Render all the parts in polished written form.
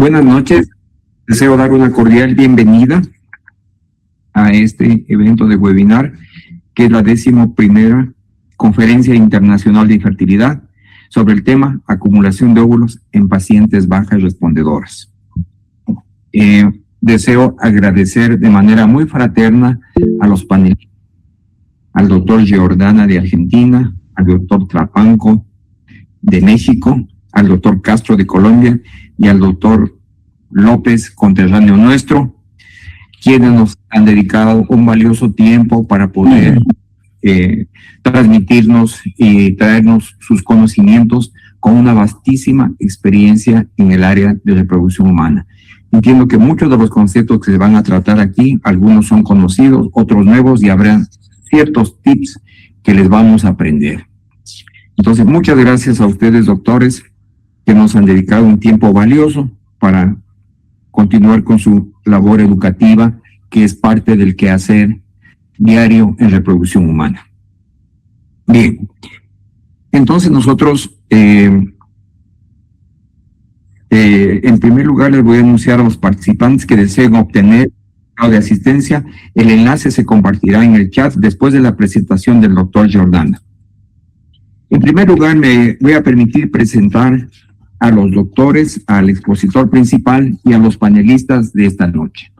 Buenas noches. Deseo dar una cordial bienvenida a este evento de webinar, que es la 11ª Conferencia Internacional de Infertilidad sobre el tema acumulación de óvulos en pacientes bajas respondedoras. Deseo agradecer de manera muy fraterna a los panelistas, al doctor Giordana de Argentina, al doctor Trapanco de México, al doctor Castro de Colombia y al doctor López, conterráneo nuestro, quienes nos han dedicado un valioso tiempo para poder transmitirnos y traernos sus conocimientos con una vastísima experiencia en el área de reproducción humana. Entiendo que muchos de los conceptos que se van a tratar aquí, algunos son conocidos, otros nuevos, y habrá ciertos tips que les vamos a aprender. Entonces, muchas gracias a ustedes, doctores, que nos han dedicado un tiempo valioso para continuar con su labor educativa, que es parte del quehacer diario en reproducción humana. Bien, entonces nosotros, en primer lugar, les voy a anunciar a los participantes que deseen obtener de asistencia. El enlace se compartirá en el chat después de la presentación del doctor Giordana. En primer lugar, me voy a permitir presentar a los doctores, al expositor principal y a los panelistas de esta noche.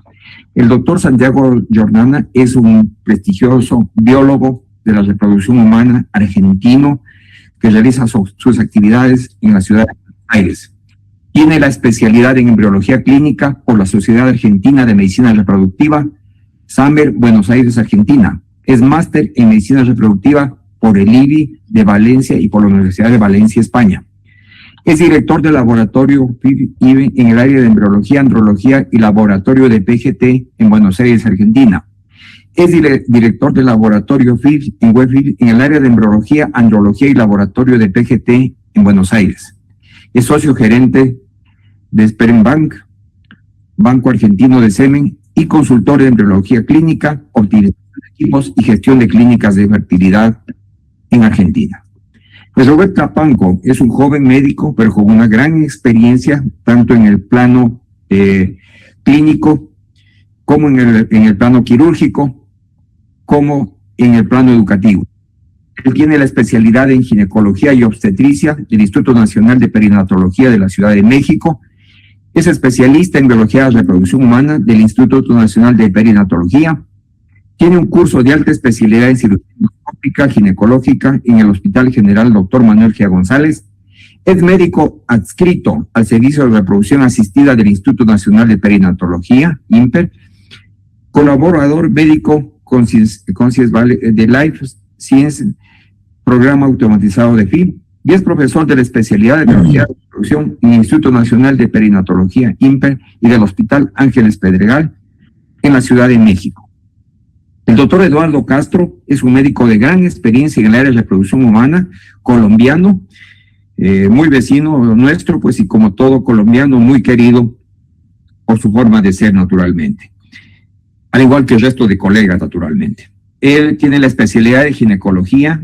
El doctor Santiago Giordana es un prestigioso biólogo de la reproducción humana argentino que realiza sus actividades en la ciudad de Buenos Aires. Tiene la especialidad en embriología clínica por la Sociedad Argentina de Medicina Reproductiva, SAMER, Buenos Aires, Argentina. Es máster en medicina reproductiva por el IBI de Valencia y por la Universidad de Valencia, España. Es director del laboratorio FIV en el área de embriología, andrología y laboratorio de PGT en Buenos Aires, Argentina. Es director del laboratorio FIV en WebFIV en el área de embriología, andrología y laboratorio de PGT en Buenos Aires. Es socio gerente de Sperm Bank, Banco Argentino de Semen, y consultor de embriología clínica, optimización de equipos y gestión de clínicas de fertilidad en Argentina. Pues Robert Trapanco es un joven médico, pero con una gran experiencia, tanto en el plano clínico, como en el plano quirúrgico, como en el plano educativo. Él tiene la especialidad en ginecología y obstetricia del Instituto Nacional de Perinatología de la Ciudad de México. Es especialista en biología de reproducción humana del Instituto Nacional de Perinatología. Tiene un curso de alta especialidad en cirugía endoscópica ginecológica en el Hospital General Dr. Manuel G. González. Es médico adscrito al Servicio de Reproducción Asistida del Instituto Nacional de Perinatología, INPER. Colaborador médico de Life Science, programa automatizado de FIV, y es profesor de la especialidad de biología de reproducción en el Instituto Nacional de Perinatología, INPER, y del Hospital Ángeles Pedregal en la Ciudad de México. El doctor Eduardo Castro es un médico de gran experiencia en el área de reproducción humana, colombiano, muy vecino nuestro, pues, y como todo colombiano, muy querido por su forma de ser, naturalmente. Al igual que el resto de colegas, naturalmente. Él tiene la especialidad de ginecología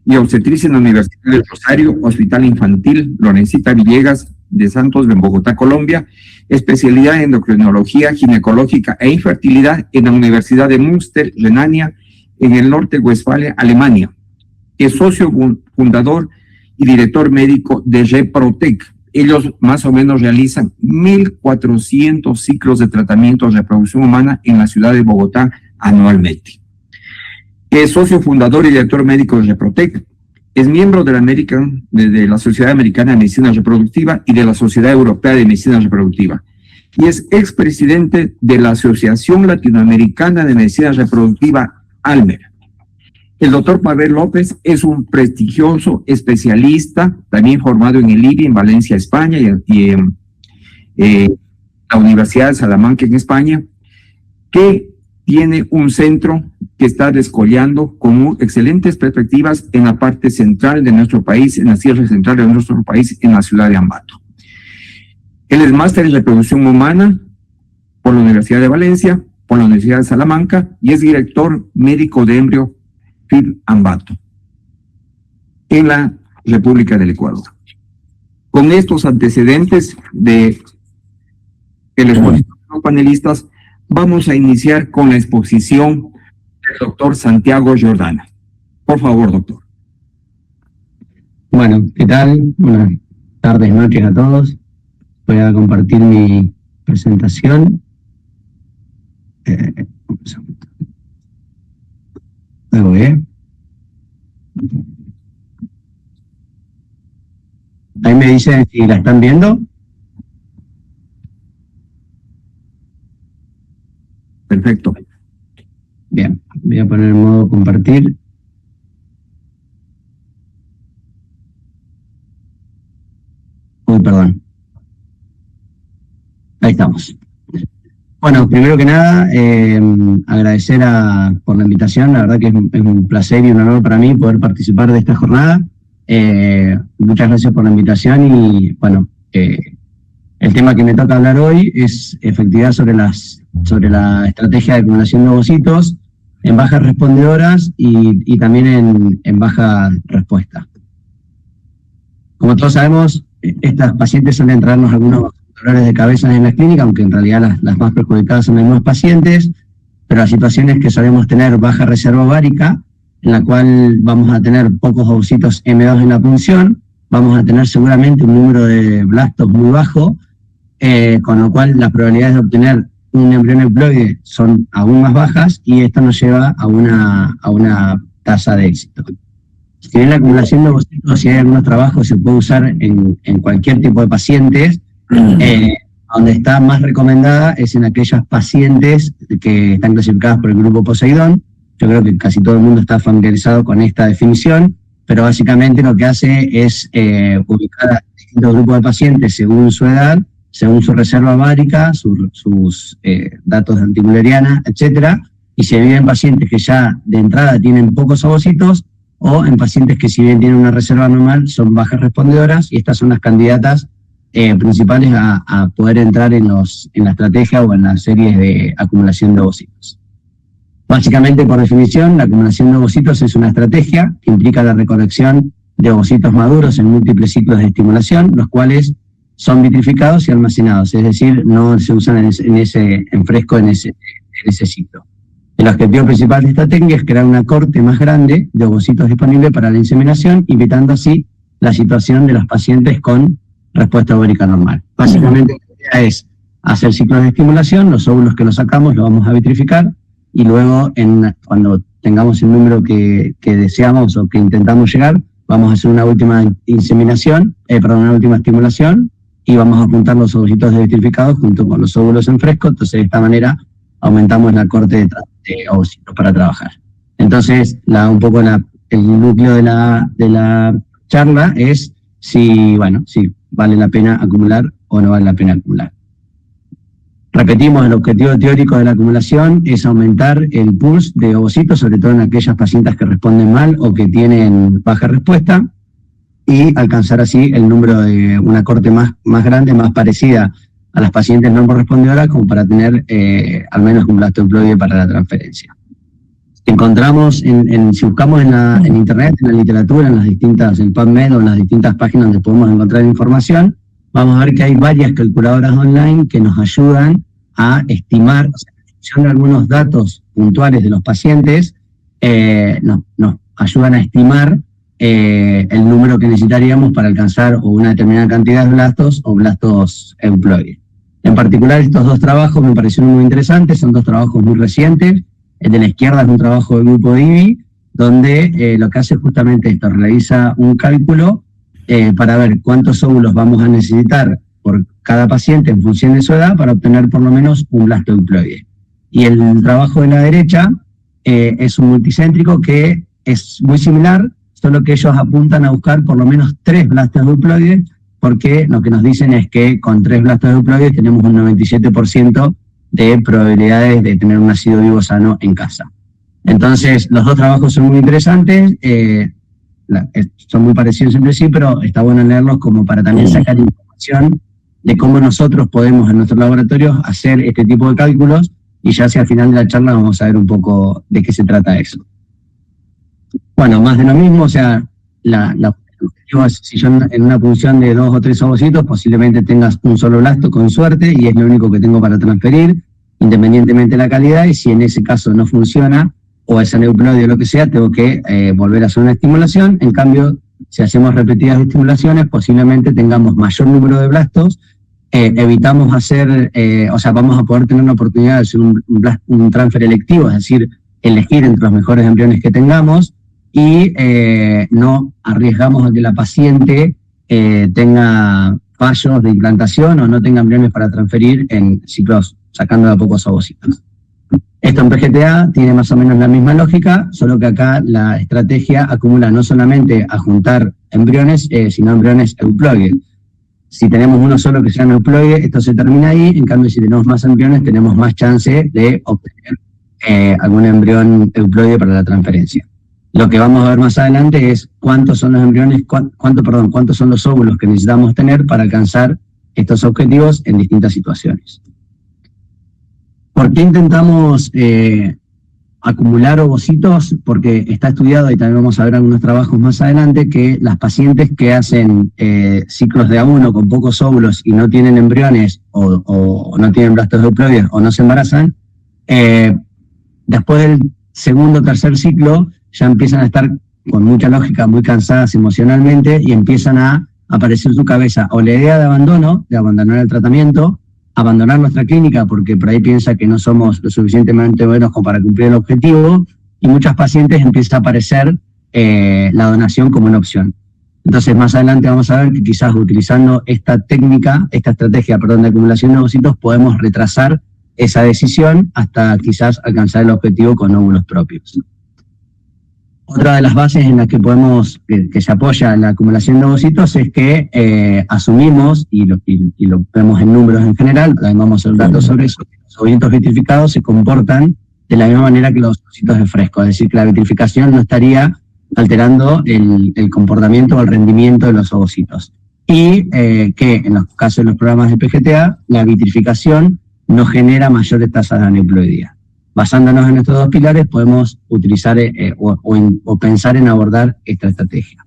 y obstetricia en la Universidad del Rosario, Hospital Infantil Lorencita Villegas de Santos, en Bogotá, Colombia. Especialidad en endocrinología ginecológica e infertilidad en la Universidad de Münster, Renania, en el norte de Westfalia, Alemania. Es socio fundador y director médico de Reprotec. Ellos más o menos realizan 1.400 ciclos de tratamiento de reproducción humana en la ciudad de Bogotá anualmente. Es socio fundador y director médico de Reprotec. Es miembro de la Sociedad Americana de Medicina Reproductiva y de la Sociedad Europea de Medicina Reproductiva. Y es expresidente de la Asociación Latinoamericana de Medicina Reproductiva, ALMER. El doctor Pavel López es un prestigioso especialista, también formado en el IBI en Valencia, España, y en la Universidad de Salamanca, en España, que tiene un centro que está descollando con excelentes perspectivas en la parte central de nuestro país, en la sierra central de nuestro país, en la ciudad de Ambato. Él es máster en reproducción humana por la Universidad de Valencia, por la Universidad de Salamanca, y es director médico de Embrio FIV Ambato, en la República del Ecuador. Con estos antecedentes de de la exposición de los panelistas, vamos a iniciar con la exposición del doctor Santiago Jordana. Por favor, doctor. Bueno, ¿qué tal? Buenas tardes, noches a todos. Voy a compartir mi presentación. Ahí voy, Ahí me dicen si la están viendo. Perfecto. Bien, voy a poner en modo compartir. Uy, perdón. Ahí estamos. Bueno, primero que nada, agradecer por la invitación. La verdad que es un placer y un honor para mí poder participar de esta jornada. Muchas gracias por la invitación y, bueno, el tema que me toca hablar hoy es efectividad sobre la estrategia de acumulación de ovocitos en bajas respondedoras y también en baja respuesta. Como todos sabemos, estas pacientes suelen traernos algunos dolores de cabeza en la clínica, aunque en realidad las más perjudicadas son las mismas pacientes, pero las situaciones que solemos tener baja reserva ovárica, en la cual vamos a tener pocos ovocitos M2 en la punción, vamos a tener seguramente un número de blastos muy bajo, con lo cual las probabilidades de obtener un embrión haploide son aún más bajas y esto nos lleva a una tasa de éxito. Si bien la acumulación de ovocitos, si hay algunos trabajos, se puede usar en cualquier tipo de pacientes, donde está más recomendada es en aquellas pacientes que están clasificadas por el grupo Poseidón. Yo creo que casi todo el mundo está familiarizado con esta definición, pero básicamente lo que hace es ubicar a distintos grupos de pacientes según su edad, según su reserva ovárica, sus datos de antimuleriana, etcétera, y se divide en pacientes que ya de entrada tienen pocos ovocitos o en pacientes que si bien tienen una reserva normal son bajas respondedoras, y estas son las candidatas principales a poder entrar en la estrategia o en las series de acumulación de ovocitos. Básicamente, por definición, la acumulación de ovocitos es una estrategia que implica la recolección de ovocitos maduros en múltiples ciclos de estimulación, los cuales son vitrificados y almacenados, es decir, no se usan en fresco en ese ciclo. El objetivo principal de esta técnica es crear una corte más grande de ovocitos disponibles para la inseminación, evitando así la situación de los pacientes con respuesta ovárica normal. Básicamente la idea es hacer ciclos de estimulación, los óvulos que los sacamos los vamos a vitrificar y luego cuando tengamos el número que deseamos o que intentamos llegar, vamos a hacer una última inseminación, una última estimulación y vamos a juntar los ovocitos vitrificados junto con los óvulos en fresco. Entonces de esta manera aumentamos la corte de ovocitos para trabajar. Entonces un poco el núcleo de la charla es si vale la pena acumular o no vale la pena acumular. Repetimos, el objetivo teórico de la acumulación es aumentar el pulse de ovocitos, sobre todo en aquellas pacientes que responden mal o que tienen baja respuesta, y alcanzar así el número de una corte más grande, más parecida a las pacientes no respondedoras, como para tener al menos un blasto haploide para la transferencia. Encontramos, si buscamos en internet, en la literatura, en PubMed o en las distintas páginas donde podemos encontrar información, vamos a ver que hay varias calculadoras online que nos ayudan a estimar, o sea, en función de algunos datos puntuales de los pacientes, nos ayudan a estimar el número que necesitaríamos para alcanzar o una determinada cantidad de blastos o blastos euploides. En particular, estos dos trabajos me parecieron muy interesantes, son dos trabajos muy recientes. El de la izquierda es un trabajo del grupo IBI, donde lo que hace es justamente esto, realiza un cálculo para ver cuántos óvulos vamos a necesitar por cada paciente en función de su edad para obtener por lo menos un blasto euploide. Y el trabajo de la derecha es un multicéntrico que es muy similar, solo que ellos apuntan a buscar por lo menos 3 blastos euploides, porque lo que nos dicen es que con 3 blastos euploides tenemos un 97% de probabilidades de tener un nacido vivo sano en casa. Entonces, los dos trabajos son muy interesantes, son muy parecidos entre sí, pero está bueno leerlos como para también sacar información de cómo nosotros podemos en nuestros laboratorios hacer este tipo de cálculos, y ya hacia el final de la charla vamos a ver un poco de qué se trata eso. Bueno, más de lo mismo, o sea, la El objetivo es, si yo en una punción de 2 o 3 ovocitos, posiblemente tengas un solo blasto con suerte y es lo único que tengo para transferir, independientemente de la calidad, y si en ese caso no funciona, o es aneuploide o lo que sea, tengo que volver a hacer una estimulación. En cambio, si hacemos repetidas estimulaciones, posiblemente tengamos mayor número de blastos, evitamos hacer, vamos a poder tener una oportunidad de hacer un transfer electivo, es decir, elegir entre los mejores embriones que tengamos, y no arriesgamos a que la paciente tenga fallos de implantación o no tenga embriones para transferir en ciclos sacando de a pocos ovocitos. Esto en PGTA tiene más o menos la misma lógica, solo que acá la estrategia acumula no solamente a juntar embriones, sino embriones euploides. Si tenemos uno solo que sea euploide, esto se termina ahí. En cambio, si tenemos más embriones, tenemos más chance de obtener algún embrión euploide para la transferencia. Lo que vamos a ver más adelante es cuántos son los embriones, cuántos son los óvulos que necesitamos tener para alcanzar estos objetivos en distintas situaciones. ¿Por qué intentamos acumular ovocitos? Porque está estudiado, y también vamos a ver algunos trabajos más adelante, que las pacientes que hacen ciclos de A1 con pocos óvulos y no tienen embriones o no tienen blastos euploides o no se embarazan, después del segundo o tercer ciclo ya empiezan a estar con mucha lógica, muy cansadas emocionalmente, y empiezan a aparecer en su cabeza o la idea de abandono, de abandonar el tratamiento, abandonar nuestra clínica porque por ahí piensa que no somos lo suficientemente buenos como para cumplir el objetivo, y muchas pacientes empieza a aparecer la donación como una opción. Entonces más adelante vamos a ver que quizás utilizando esta estrategia de acumulación de ovocitos podemos retrasar esa decisión hasta quizás alcanzar el objetivo con óvulos propios. Otra de las bases en las que que se apoya la acumulación de ovocitos es que asumimos, y lo vemos en números en general, también vamos a hacer datos sobre eso, que los ovocitos vitrificados se comportan de la misma manera que los ovocitos de fresco, es decir, que la vitrificación no estaría alterando el comportamiento o el rendimiento de los ovocitos. Y que en los casos de los programas de PGTA, la vitrificación no genera mayores tasas de aneuploidía. Basándonos en estos dos pilares, podemos utilizar o pensar en abordar esta estrategia.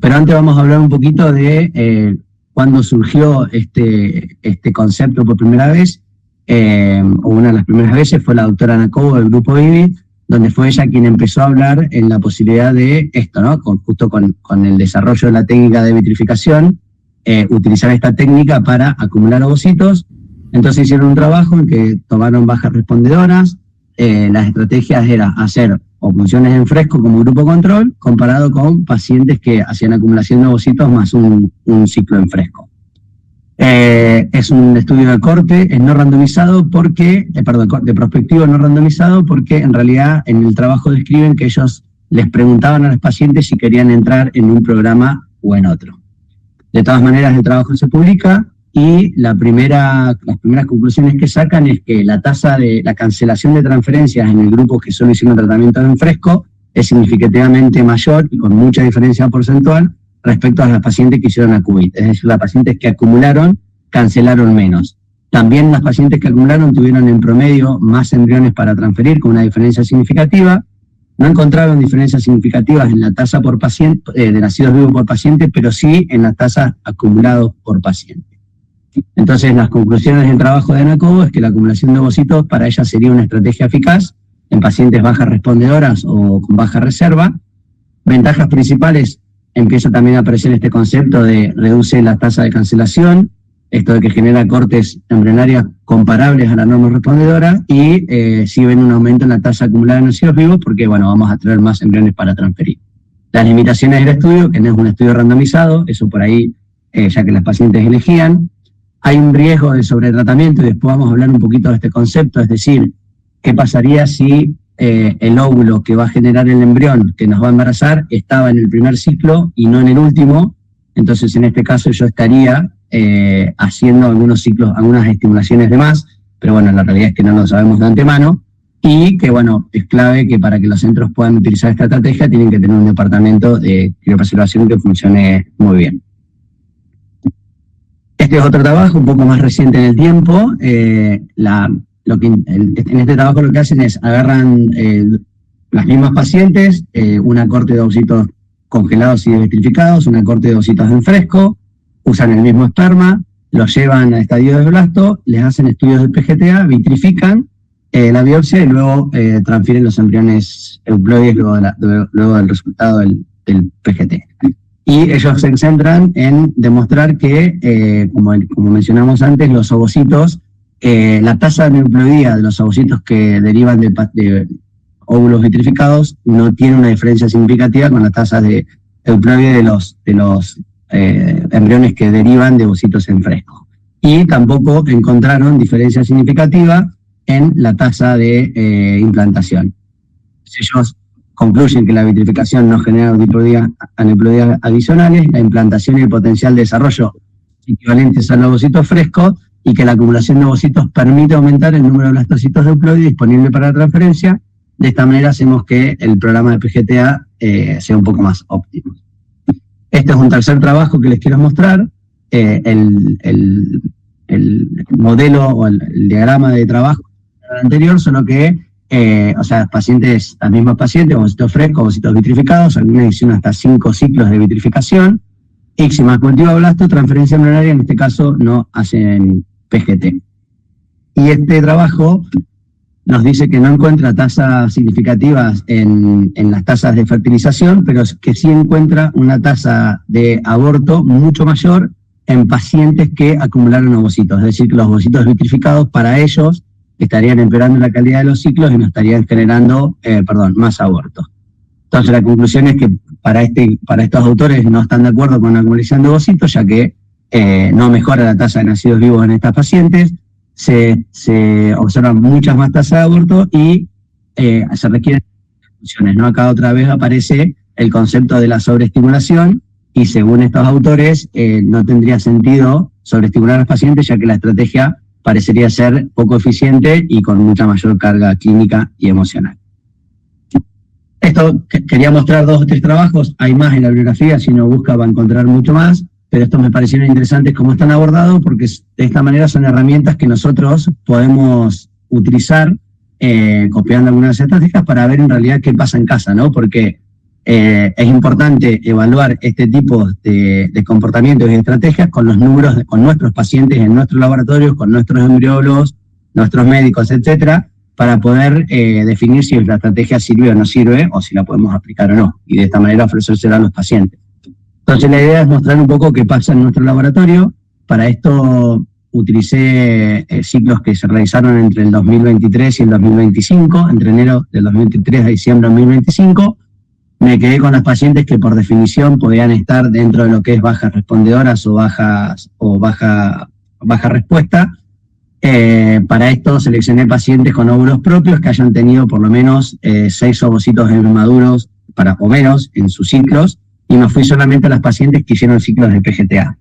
Pero antes vamos a hablar un poquito de cuándo surgió este concepto por primera vez, o una de las primeras veces fue la doctora Ana Cobo del grupo IBI, donde fue ella quien empezó a hablar en la posibilidad de esto, ¿no? Justo con el desarrollo de la técnica de vitrificación, utilizar esta técnica para acumular ovocitos. Entonces hicieron un trabajo en que tomaron bajas respondedoras. Las estrategias eran hacer punciones en fresco como grupo control, comparado con pacientes que hacían acumulación de ovocitos más un ciclo en fresco. Es un estudio de corte, es no randomizado porque, de prospectivo no randomizado, porque en realidad en el trabajo describen que ellos les preguntaban a los pacientes si querían entrar en un programa o en otro. De todas maneras, el trabajo se publica, y las primeras conclusiones que sacan es que la tasa de la cancelación de transferencias en el grupo que solo hicieron tratamiento en fresco es significativamente mayor y con mucha diferencia porcentual respecto a las pacientes que hicieron ACUBIT. Es decir, las pacientes que acumularon cancelaron menos. También las pacientes que acumularon tuvieron en promedio más embriones para transferir, con una diferencia significativa. No encontraron diferencias significativas en la tasa por paciente, de nacidos vivos por paciente, pero sí en las tasas acumulados por paciente. Entonces, las conclusiones del trabajo de Ana Cobo es que la acumulación de ovocitos para ella sería una estrategia eficaz en pacientes bajas respondedoras o con baja reserva. Ventajas principales: empieza también a aparecer este concepto de reduce la tasa de cancelación, esto de que genera cortes embrionarias comparables a la norma respondedora, y sí ven un aumento en la tasa acumulada de nacidos vivos porque, vamos a traer más embriones para transferir. Las limitaciones del estudio, que no es un estudio randomizado, eso por ahí, ya que las pacientes elegían. Hay un riesgo de sobretratamiento, y después vamos a hablar un poquito de este concepto, es decir, ¿qué pasaría si el óvulo que va a generar el embrión que nos va a embarazar estaba en el primer ciclo y no en el último? Entonces, en este caso yo estaría haciendo algunos ciclos, algunas estimulaciones de más, pero la realidad es que no lo sabemos de antemano, y que es clave que para que los centros puedan utilizar esta estrategia tienen que tener un departamento de criopreservación que funcione muy bien. Este es otro trabajo un poco más reciente en el tiempo. En este trabajo lo que hacen es agarran las mismas pacientes, una corte de ovocitos congelados y vitrificados, una corte de ovocitos en fresco, usan el mismo esperma, los llevan a estadio de blasto, les hacen estudios de PGTA, vitrifican la biopsia y luego transfieren los embriones euploides luego del resultado del PGT. Y ellos se centran en demostrar que, como mencionamos antes, los ovocitos, la tasa de euploidía de los ovocitos que derivan de óvulos vitrificados no tiene una diferencia significativa con las tasas de euploide de los embriones que derivan de ovocitos en fresco. Y tampoco encontraron diferencia significativa en la tasa de implantación. Ellos concluyen que la vitrificación no genera aneuploidías adicionales, la implantación y el potencial de desarrollo equivalentes al ovocito fresco, y que la acumulación de ovocitos permite aumentar el número de blastocitos de euploide disponible para la transferencia. De esta manera hacemos que el programa de PGTA sea un poco más óptimo. Este es un tercer trabajo que les quiero mostrar. El modelo o el diagrama de trabajo anterior, solo que, pacientes, las mismas pacientes, ovocitos frescos, ovocitos vitrificados, algunas hicieron hasta 5 ciclos de vitrificación, ixima, cultivoblasto, transferencia embrionaria, en este caso no hacen PGT. Y este trabajo nos dice que no encuentra tasas significativas en las tasas de fertilización, pero que sí encuentra una tasa de aborto mucho mayor en pacientes que acumularon ovocitos, es decir, que los ovocitos vitrificados para ellos estarían empeorando la calidad de los ciclos y no estarían generando, más abortos. Entonces la conclusión es que para estos autores no están de acuerdo con la acumulación de ovocitos, ya que no mejora la tasa de nacidos vivos en estas pacientes, se observan muchas más tasas de aborto y se requieren funciones, ¿no? Acá otra vez aparece el concepto de la sobreestimulación, y según estos autores no tendría sentido sobreestimular a los pacientes, ya que la estrategia parecería ser poco eficiente y con mucha mayor carga clínica y emocional. Esto quería mostrar 2 o 3 trabajos, hay más en la bibliografía, si uno busca va a encontrar mucho más, pero estos me parecieron interesantes como están abordados, porque de esta manera son herramientas que nosotros podemos utilizar copiando algunas estrategias para ver en realidad qué pasa en casa, ¿no? Porque es importante evaluar este tipo de comportamientos y estrategias con los números, con nuestros pacientes en nuestros laboratorios, con nuestros embriólogos, nuestros médicos, etcétera, para poder definir si la estrategia sirve o no sirve, o si la podemos aplicar o no, y de esta manera ofrecérsela a los pacientes. Entonces la idea es mostrar un poco qué pasa en nuestro laboratorio. Para esto utilicé ciclos que se realizaron entre el 2023 y el 2025, entre enero del 2023 a diciembre del 2025, me quedé con las pacientes que por definición podían estar dentro de lo que es bajas respondedoras o baja respuesta. Para esto seleccioné pacientes con óvulos propios que hayan tenido por lo menos 6 ovocitos maduros o menos en sus ciclos, y me fui solamente a las pacientes que hicieron ciclos de PGTA.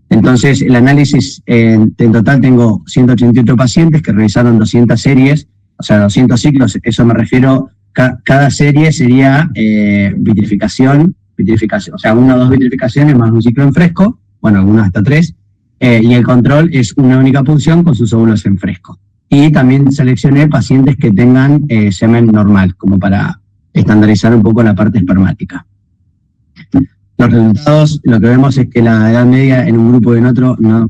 Entonces el análisis, en total tengo 188 pacientes que realizaron 200 series, o sea 200 ciclos, eso me refiero. Cada serie sería vitrificación, o sea, 1 o 2 vitrificaciones más un ciclo en fresco, bueno, algunas hasta 3, y el control es una única punción con sus óvulos en fresco. Y también seleccioné pacientes que tengan semen normal, como para estandarizar un poco la parte espermática. Los resultados, lo que vemos es que la edad media en un grupo y en otro no hay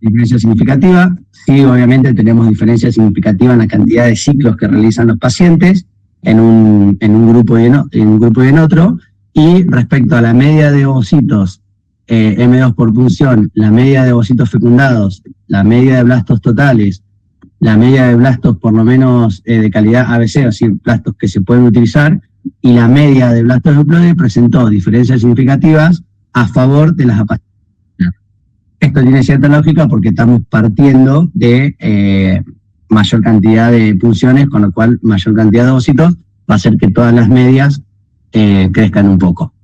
diferencia significativa. Sí, obviamente tenemos diferencia significativa en la cantidad de ciclos que realizan los pacientes, en un grupo y en otro, y respecto a la media de ovocitos M2 por punción, la media de ovocitos fecundados, la media de blastos totales, la media de blastos por lo menos de calidad ABC, es decir, blastos que se pueden utilizar, y la media de blastos euploide presentó diferencias significativas a favor de las apacitas. Esto tiene cierta lógica porque estamos partiendo de mayor cantidad de punciones, con lo cual mayor cantidad de ovocitos va a hacer que todas las medias crezcan un poco.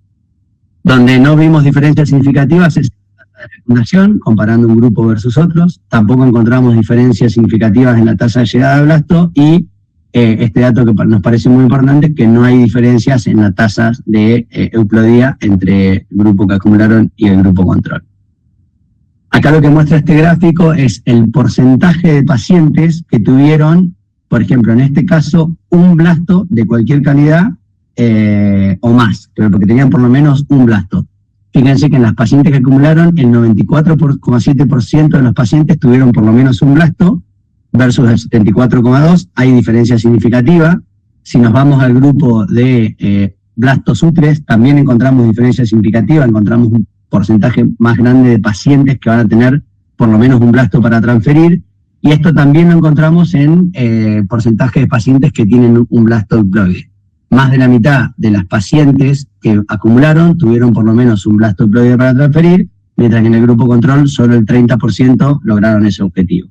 Donde no vimos diferencias significativas es la tasa de fecundación, comparando un grupo versus otros. Tampoco encontramos diferencias significativas en la tasa de llegada de blasto, y este dato que nos parece muy importante es que no hay diferencias en las tasas de euploidía entre el grupo que acumularon y el grupo control. Acá lo que muestra este gráfico es el porcentaje de pacientes que tuvieron, por ejemplo, en este caso, un blasto de cualquier calidad o más, pero porque tenían por lo menos un blasto. Fíjense que en las pacientes que acumularon, el 94,7% de los pacientes tuvieron por lo menos un blasto, versus el 74,2%, hay diferencia significativa. Si nos vamos al grupo de blastos útiles, también encontramos diferencia significativa, encontramos un porcentaje más grande de pacientes que van a tener por lo menos un blasto para transferir, y esto también lo encontramos en porcentaje de pacientes que tienen un blasto euploide. Más de la mitad de las pacientes que acumularon tuvieron por lo menos un blasto euploide para transferir, mientras que en el grupo control solo el 30% lograron ese objetivo.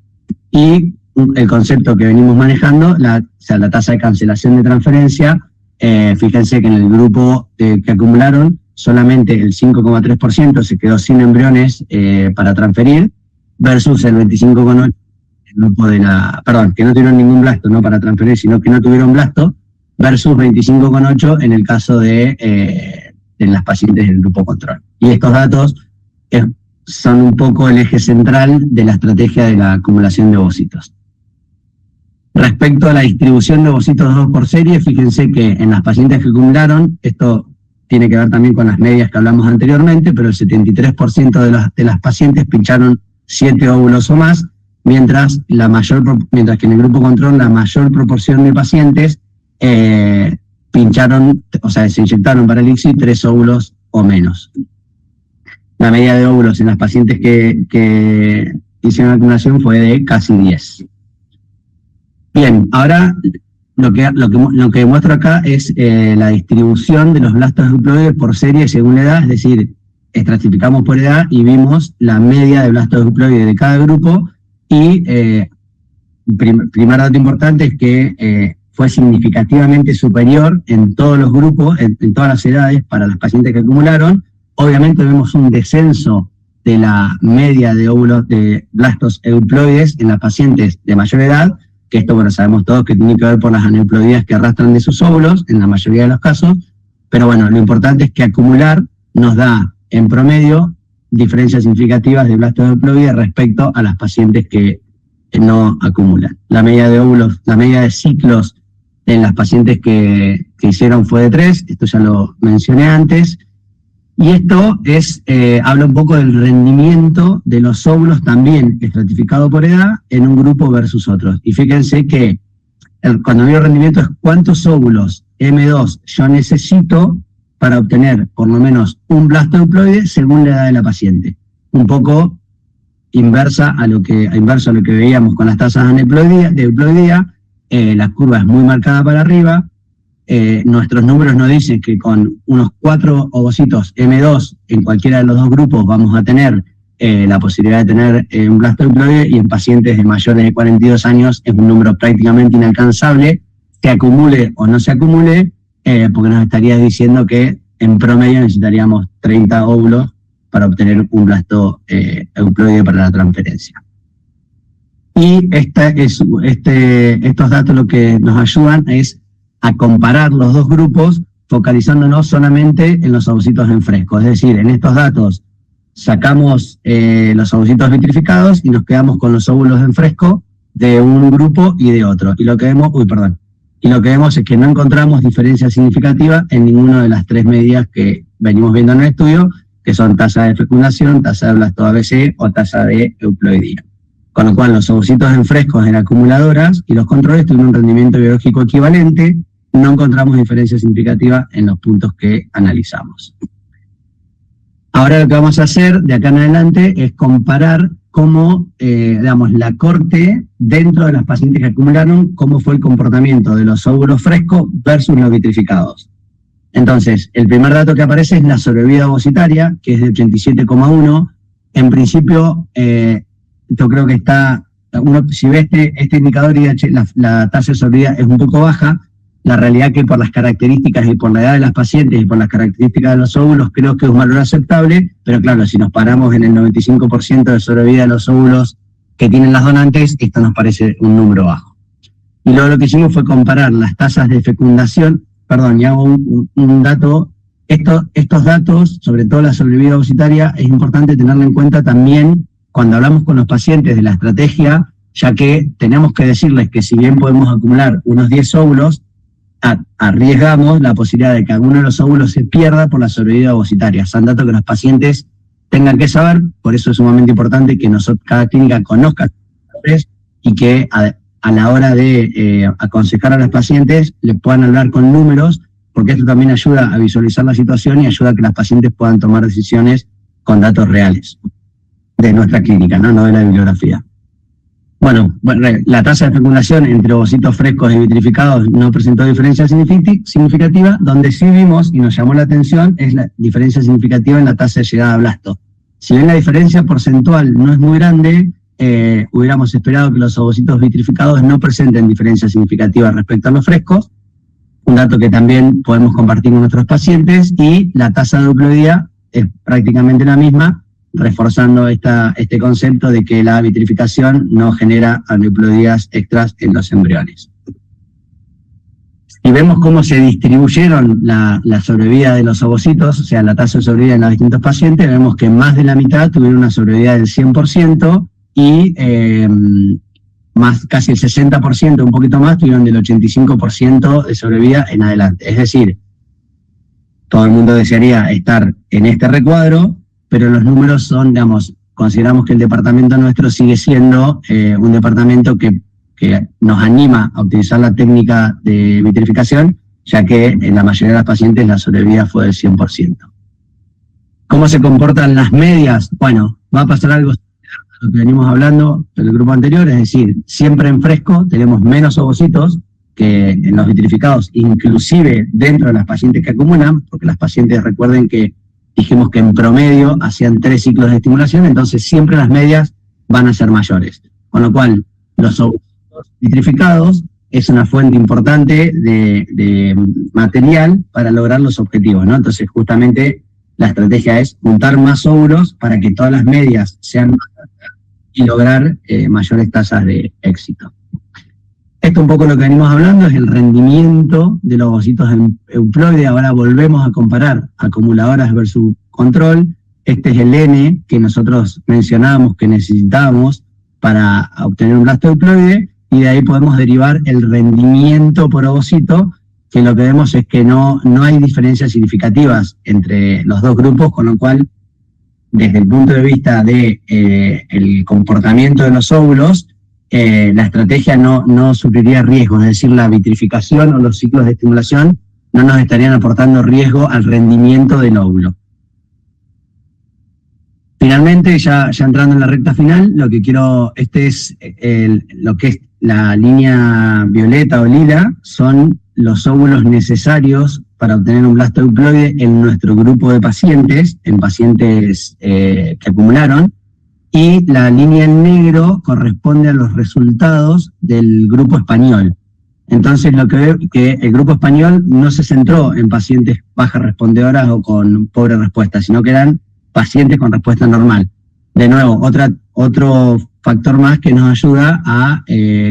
Y el concepto que venimos manejando, la tasa de cancelación de transferencia, fíjense que en el grupo que acumularon, solamente el 5,3% se quedó sin embriones para transferir, versus el 25,8% grupo que no tuvieron ningún blasto, no para transferir, sino que no tuvieron blasto, versus 25,8% en el caso de las pacientes del grupo control. Y estos datos son un poco el eje central de la estrategia de la acumulación de ovocitos. Respecto a la distribución de ovocitos 2 por serie, fíjense que en las pacientes que acumularon, esto tiene que ver también con las medias que hablamos anteriormente, pero el 73% de las pacientes pincharon 7 óvulos o más, mientras que en el grupo control la mayor proporción de pacientes pincharon, o sea, se inyectaron para el ICSI 3 óvulos o menos. La media de óvulos en las pacientes que hicieron acumulación fue de casi 10. Bien, ahora lo que muestro acá es la distribución de los blastos euploides por serie según la edad, es decir, estratificamos por edad y vimos la media de blastos euploides de cada grupo, y primer dato importante es que fue significativamente superior en todos los grupos, en todas las edades, para las pacientes que acumularon. Obviamente vemos un descenso de la media de óvulos de blastos euploides en las pacientes de mayor edad, que esto, bueno, sabemos todos que tiene que ver por las aneuploidías que arrastran de sus óvulos, en la mayoría de los casos, pero bueno, lo importante es que acumular nos da, en promedio, diferencias significativas de blastos euploides respecto a las pacientes que no acumulan. La media de óvulos, la media de ciclos en las pacientes que hicieron fue de 3, esto ya lo mencioné antes, y esto habla un poco del rendimiento de los óvulos también estratificado por edad en un grupo versus otros. Y fíjense que cuando digo rendimiento es cuántos óvulos M2 yo necesito para obtener por lo menos un blasto euploide según la edad de la paciente. Un poco inverso a lo que veíamos con las tasas de euploidía, la curva es muy marcada para arriba. Nuestros números nos dicen que con unos 4 ovocitos M2 en cualquiera de los dos grupos vamos a tener la posibilidad de tener un blasto euploide, y en pacientes de mayores de 42 años es un número prácticamente inalcanzable, que acumule o no se acumule, porque nos estaría diciendo que en promedio necesitaríamos 30 óvulos para obtener un blasto euploide para la transferencia. Y estos datos lo que nos ayudan es a comparar los dos grupos, focalizándonos solamente en los ovocitos en fresco. Es decir, en estos datos sacamos los ovocitos vitrificados y nos quedamos con los óvulos en fresco de un grupo y de otro. Y lo que vemos es que no encontramos diferencia significativa en ninguna de las 3 medidas que venimos viendo en el estudio, que son tasa de fecundación, tasa de blasto ABC o tasa de euploidía. Con lo cual los ovocitos en frescos en acumuladoras y los controles tuvieron un rendimiento biológico equivalente. No encontramos diferencia significativa en los puntos que analizamos. Ahora lo que vamos a hacer de acá en adelante es comparar cómo, la corte dentro de las pacientes que acumularon, cómo fue el comportamiento de los óvulos frescos versus los vitrificados. Entonces, el primer dato que aparece es la sobrevida ovocitaria, que es de 87,1. En principio, yo creo que está, si ve este indicador IDH, la tasa de sobrevida es un poco baja. La realidad que por las características y por la edad de las pacientes y por las características de los óvulos creo que es un valor aceptable, pero claro, si nos paramos en el 95% de sobrevida de los óvulos que tienen las donantes, esto nos parece un número bajo. Y luego lo que hicimos fue comparar las tasas de fecundación, y hago un dato. Estos datos, sobre todo la sobrevida ovocitaria, es importante tenerlo en cuenta también cuando hablamos con los pacientes de la estrategia, ya que tenemos que decirles que si bien podemos acumular unos 10 óvulos, arriesgamos la posibilidad de que alguno de los óvulos se pierda por la sobrevida ovocitaria. Son datos que los pacientes tengan que saber, por eso es sumamente importante que cada clínica conozca y que a la hora de aconsejar a los pacientes les puedan hablar con números, porque esto también ayuda a visualizar la situación y ayuda a que las pacientes puedan tomar decisiones con datos reales de nuestra clínica, no de la bibliografía. Bueno, la tasa de fecundación entre ovocitos frescos y vitrificados no presentó diferencia significativa. Donde sí vimos y nos llamó la atención es la diferencia significativa en la tasa de llegada a blasto. Si bien la diferencia porcentual no es muy grande, hubiéramos esperado que los ovocitos vitrificados no presenten diferencia significativa respecto a los frescos, un dato que también podemos compartir con nuestros pacientes, y la tasa de euploidía es prácticamente la misma, reforzando este concepto de que la vitrificación no genera aneuploidías extras en los embriones. Si vemos cómo se distribuyeron la sobrevida de los ovocitos, o sea, la tasa de sobrevida en los distintos pacientes, vemos que más de la mitad tuvieron una sobrevida del 100% y casi el 60%, un poquito más, tuvieron del 85% de sobrevida en adelante. Es decir, todo el mundo desearía estar en este recuadro, pero los números son, digamos, consideramos que el departamento nuestro sigue siendo un departamento que nos anima a utilizar la técnica de vitrificación, ya que en la mayoría de los pacientes la sobrevida fue del 100%. ¿Cómo se comportan las medias? Bueno, va a pasar algo similar a lo que venimos hablando del grupo anterior, es decir, siempre en fresco tenemos menos ovocitos que en los vitrificados, inclusive dentro de las pacientes que acumulan, porque las pacientes, recuerden que dijimos que en promedio hacían 3 ciclos de estimulación, entonces siempre las medias van a ser mayores. Con lo cual, los ovocitos vitrificados es una fuente importante de material para lograr los objetivos, ¿no? Entonces, justamente, la estrategia es juntar más óvulos para que todas las medias sean más altas y lograr mayores tasas de éxito. Esto un poco lo que venimos hablando es el rendimiento de los ovocitos euploide. Ahora volvemos a comparar acumuladoras versus control. Este es el N que nosotros mencionábamos que necesitábamos para obtener un blasto euploide, y de ahí podemos derivar el rendimiento por ovocito, que lo que vemos es que no hay diferencias significativas entre los dos grupos, con lo cual, desde el punto de vista de el comportamiento de los óvulos, la estrategia no sufriría riesgos, es decir, la vitrificación o los ciclos de estimulación no nos estarían aportando riesgo al rendimiento del óvulo. Finalmente, ya entrando en la recta final, lo que es lo que es la línea violeta o lila, son los óvulos necesarios para obtener un blasto euploide en nuestro grupo de pacientes, en pacientes que acumularon, y la línea en negro corresponde a los resultados del grupo español. Entonces, lo que veo es que el grupo español no se centró en pacientes bajas respondedoras o con pobre respuesta, sino que eran pacientes con respuesta normal. De nuevo, otro factor más que nos ayuda a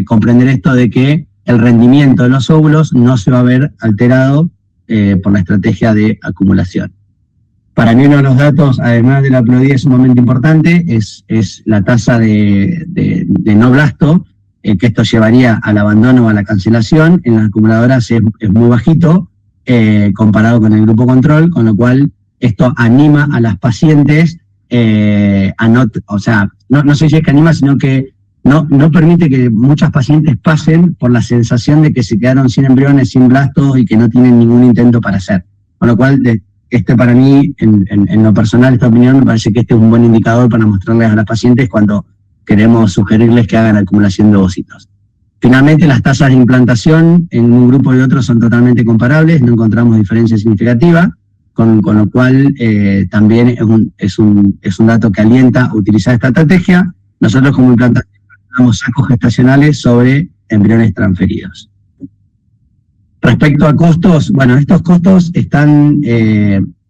comprender esto de que el rendimiento de los óvulos no se va a ver alterado por la estrategia de acumulación. Para mí uno de los datos, además de la euploidía sumamente importante, es la tasa de no blasto, que esto llevaría al abandono o a la cancelación. En las acumuladoras es muy bajito comparado con el grupo control, con lo cual esto anima a las pacientes no sé si es que anima, sino que no permite que muchas pacientes pasen por la sensación de que se quedaron sin embriones, sin blastos y que no tienen ningún intento para hacer. Con lo cual, para mí, en lo personal, esta opinión, me parece que este es un buen indicador para mostrarles a las pacientes cuando queremos sugerirles que hagan acumulación de ovocitos. Finalmente, las tasas de implantación en un grupo y otro son totalmente comparables, no encontramos diferencia significativa, con lo cual también es un dato que alienta a utilizar esta estrategia. Nosotros como implantación damos sacos gestacionales sobre embriones transferidos. Respecto a costos, bueno, estos costos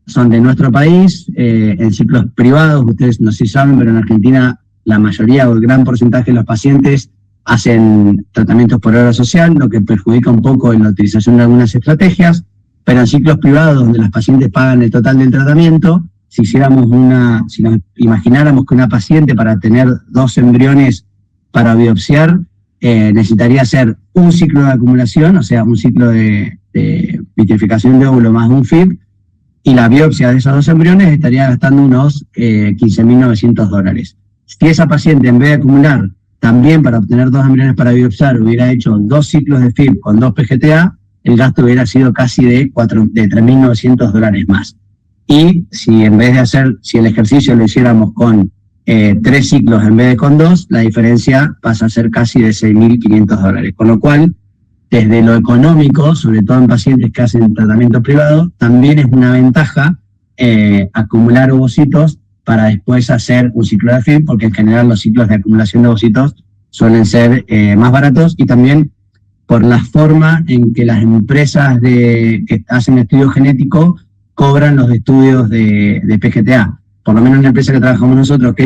son de nuestro país, en ciclos privados. Ustedes no sé si saben, pero en Argentina la mayoría o el gran porcentaje de los pacientes hacen tratamientos por obra social, lo que perjudica un poco en la utilización de algunas estrategias, pero en ciclos privados donde los pacientes pagan el total del tratamiento, si nos imagináramos que una paciente para tener 2 embriones para biopsiar necesitaría hacer un ciclo de acumulación, o sea, un ciclo de vitrificación de óvulo más un FIB, y la biopsia de esos 2 embriones estaría gastando unos $15.900. Si esa paciente, en vez de acumular también para obtener 2 embriones para biopsiar, hubiera hecho 2 ciclos de FIB con 2 PGTA, el gasto hubiera sido casi de $3.900 más. Y si en vez de si el ejercicio lo hiciéramos con 3 ciclos en vez de con 2, la diferencia pasa a ser casi de $6.500. Con lo cual, desde lo económico, sobre todo en pacientes que hacen tratamiento privado, también es una ventaja acumular ovocitos para después hacer un ciclo de FIB, porque en general los ciclos de acumulación de ovocitos suelen ser más baratos, y también por la forma en que las empresas que hacen estudio genético cobran los estudios de PGTA. Por lo menos en la empresa que trabajamos nosotros, que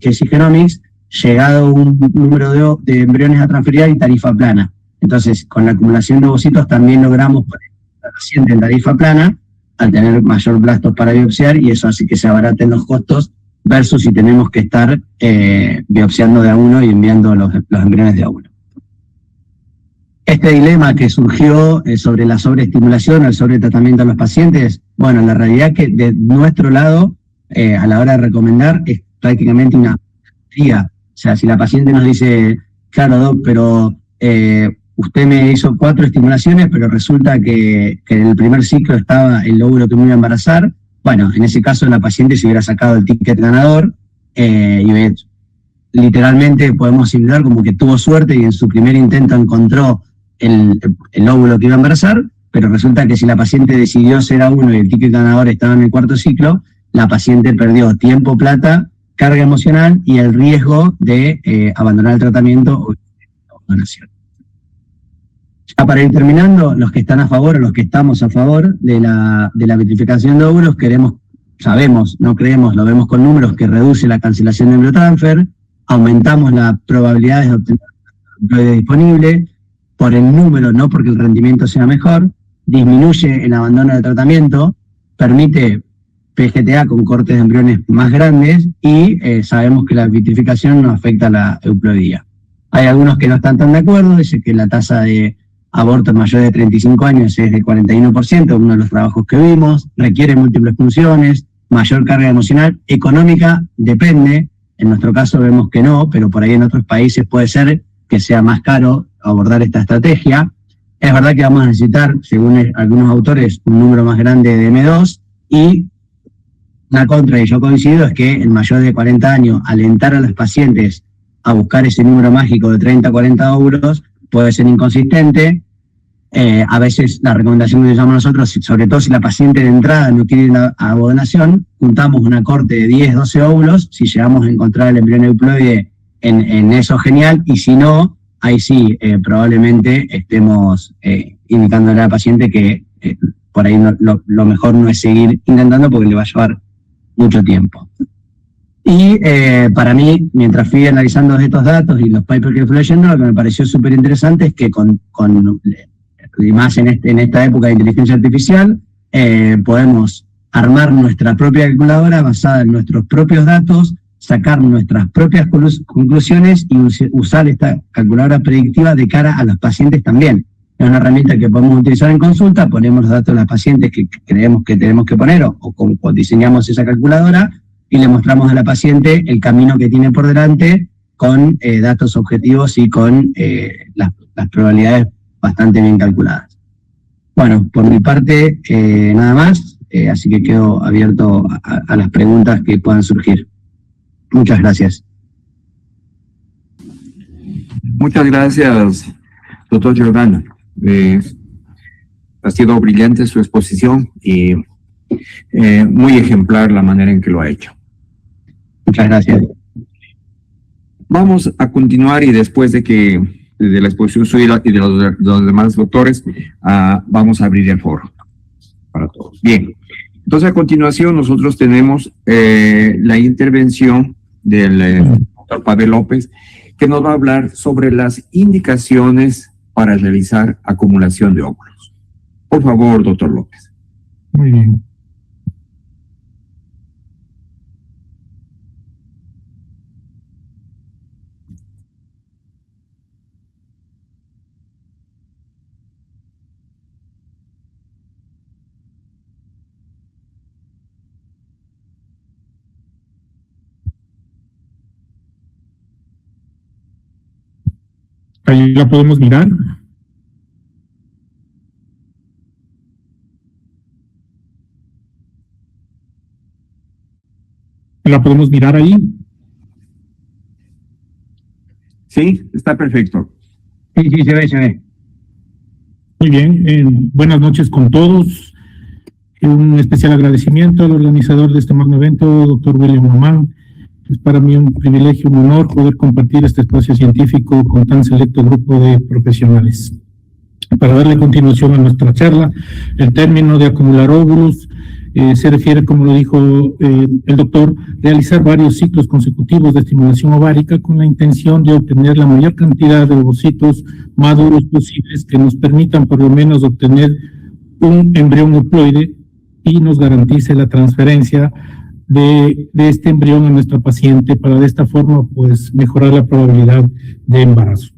es Igenomics, llegado un número de embriones a transferir y tarifa plana. Entonces, con la acumulación de ovocitos también logramos poner al paciente en tarifa plana al tener mayor blastos para biopsiar, y eso hace que se abaraten los costos versus si tenemos que estar biopsiando de a uno y enviando los embriones de a uno. Este dilema que surgió sobre la sobreestimulación, el sobretratamiento a los pacientes, bueno, la realidad que de nuestro lado, a la hora de recomendar, es prácticamente una guía. O sea, si la paciente nos dice, claro, doc, pero usted me hizo 4 estimulaciones, pero resulta que en el primer ciclo estaba el óvulo que me iba a embarazar, bueno, en ese caso la paciente se hubiera sacado el ticket ganador, y literalmente podemos simular como que tuvo suerte y en su primer intento encontró el óvulo que iba a embarazar, pero resulta que si la paciente decidió ser a uno y el ticket ganador estaba en el 4.º ciclo, la paciente perdió tiempo, plata, carga emocional y el riesgo de abandonar el tratamiento o donación. Ya para ir terminando, los que están a favor o los que estamos a favor de la vitrificación de óvulos, sabemos, no creemos, lo vemos con números, que reduce la cancelación de embriotransfer, aumentamos las probabilidades de obtener embriones disponible, por el número, no porque el rendimiento sea mejor, disminuye el abandono del tratamiento, permite PGTA con cortes de embriones más grandes y sabemos que la vitrificación no afecta a la euploidía. Hay algunos que no están tan de acuerdo, dicen que la tasa de abortos mayores de 35 años es de 41%, uno de los trabajos que vimos, requiere múltiples funciones, mayor carga emocional, económica, depende, en nuestro caso vemos que no, pero por ahí en otros países puede ser que sea más caro abordar esta estrategia. Es verdad que vamos a necesitar, según algunos autores, un número más grande de M2, y una contra, y yo coincido, es que en mayor de 40 años, alentar a los pacientes a buscar ese número mágico de 30 a 40 óvulos puede ser inconsistente. A veces la recomendación que usamos nosotros, sobre todo si la paciente de entrada no quiere ir a donación, juntamos una corte de 10, 12 óvulos, si llegamos a encontrar el embrión euploide en eso, genial, y si no, ahí sí, probablemente estemos indicándole a la paciente que por ahí lo mejor no es seguir intentando porque le va a llevar mucho tiempo. Y para mí, mientras fui analizando estos datos y los papers que fui leyendo, lo que me pareció súper interesante es que y más en esta época de inteligencia artificial, podemos armar nuestra propia calculadora basada en nuestros propios datos, sacar nuestras propias conclusiones y usar esta calculadora predictiva de cara a los pacientes también. Es una herramienta que podemos utilizar en consulta, ponemos los datos de los pacientes que creemos que tenemos que poner o diseñamos esa calculadora y le mostramos a la paciente el camino que tiene por delante con datos objetivos y con las probabilidades bastante bien calculadas. Bueno, por mi parte, nada más, así que quedo abierto a las preguntas que puedan surgir. Muchas gracias. Muchas gracias, doctor Giordano. Ha sido brillante su exposición y muy ejemplar la manera en que lo ha hecho. Muchas gracias. Vamos a continuar y después de la exposición suya y de los demás doctores, vamos a abrir el foro para todos. Bien, entonces a continuación nosotros tenemos la intervención del doctor Pavel López, que nos va a hablar sobre las indicaciones para realizar acumulación de óvulos. Por favor, doctor López. Muy bien. Ahí la podemos mirar. ¿La podemos mirar ahí? Sí, está perfecto. Sí, sí, se ve. Muy bien, buenas noches con todos. Un especial agradecimiento al organizador de este magno evento, doctor William Román. Es para mí un privilegio, un honor poder compartir este espacio científico con tan selecto grupo de profesionales. Para darle continuación a nuestra charla, el término de acumular óvulos se refiere, como lo dijo el doctor, realizar varios ciclos consecutivos de estimulación ovárica con la intención de obtener la mayor cantidad de ovocitos maduros posibles que nos permitan por lo menos obtener un embrión haploide y nos garantice la transferencia de este embrión a nuestra paciente para de esta forma pues mejorar la probabilidad de embarazo.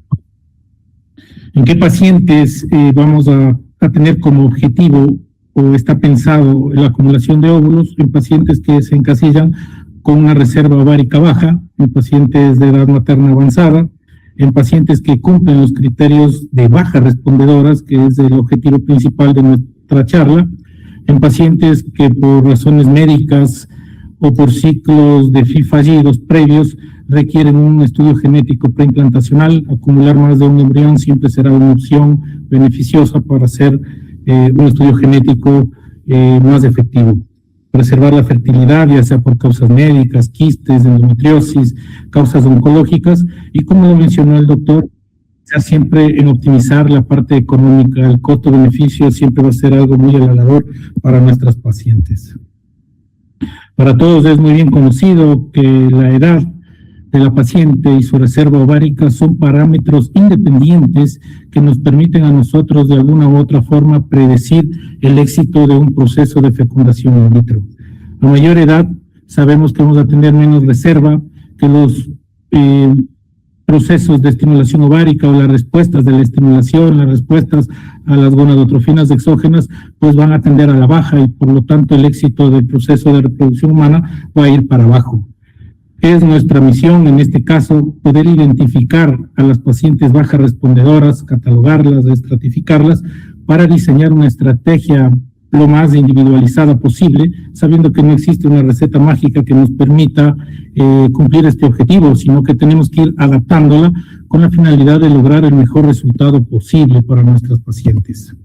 ¿En qué pacientes vamos a tener como objetivo o está pensado la acumulación de óvulos? En pacientes que se encasillan con una reserva ovárica baja, en pacientes de edad materna avanzada, en pacientes que cumplen los criterios de bajas respondedoras, que es el objetivo principal de nuestra charla, en pacientes que por razones médicas o por ciclos de FIV fallidos previos requieren un estudio genético preimplantacional. Acumular más de un embrión siempre será una opción beneficiosa para hacer un estudio genético más efectivo. Preservar la fertilidad, ya sea por causas médicas, quistes, endometriosis, causas oncológicas, y como lo mencionó el doctor, sea siempre en optimizar la parte económica. El costo-beneficio siempre va a ser algo muy halagador para nuestras pacientes. Para todos es muy bien conocido que la edad de la paciente y su reserva ovárica son parámetros independientes que nos permiten a nosotros de alguna u otra forma predecir el éxito de un proceso de fecundación in vitro. A mayor edad sabemos que vamos a tener menos reserva, que los procesos de estimulación ovárica o las respuestas de la estimulación, las respuestas a las gonadotrofinas exógenas, pues van a tender a la baja y por lo tanto el éxito del proceso de reproducción humana va a ir para abajo. Es nuestra misión, en este caso, poder identificar a las pacientes bajas respondedoras, catalogarlas, estratificarlas, para diseñar una estrategia lo más individualizada posible, sabiendo que no existe una receta mágica que nos permita cumplir este objetivo, sino que tenemos que ir adaptándola con la finalidad de lograr el mejor resultado posible para nuestras pacientes.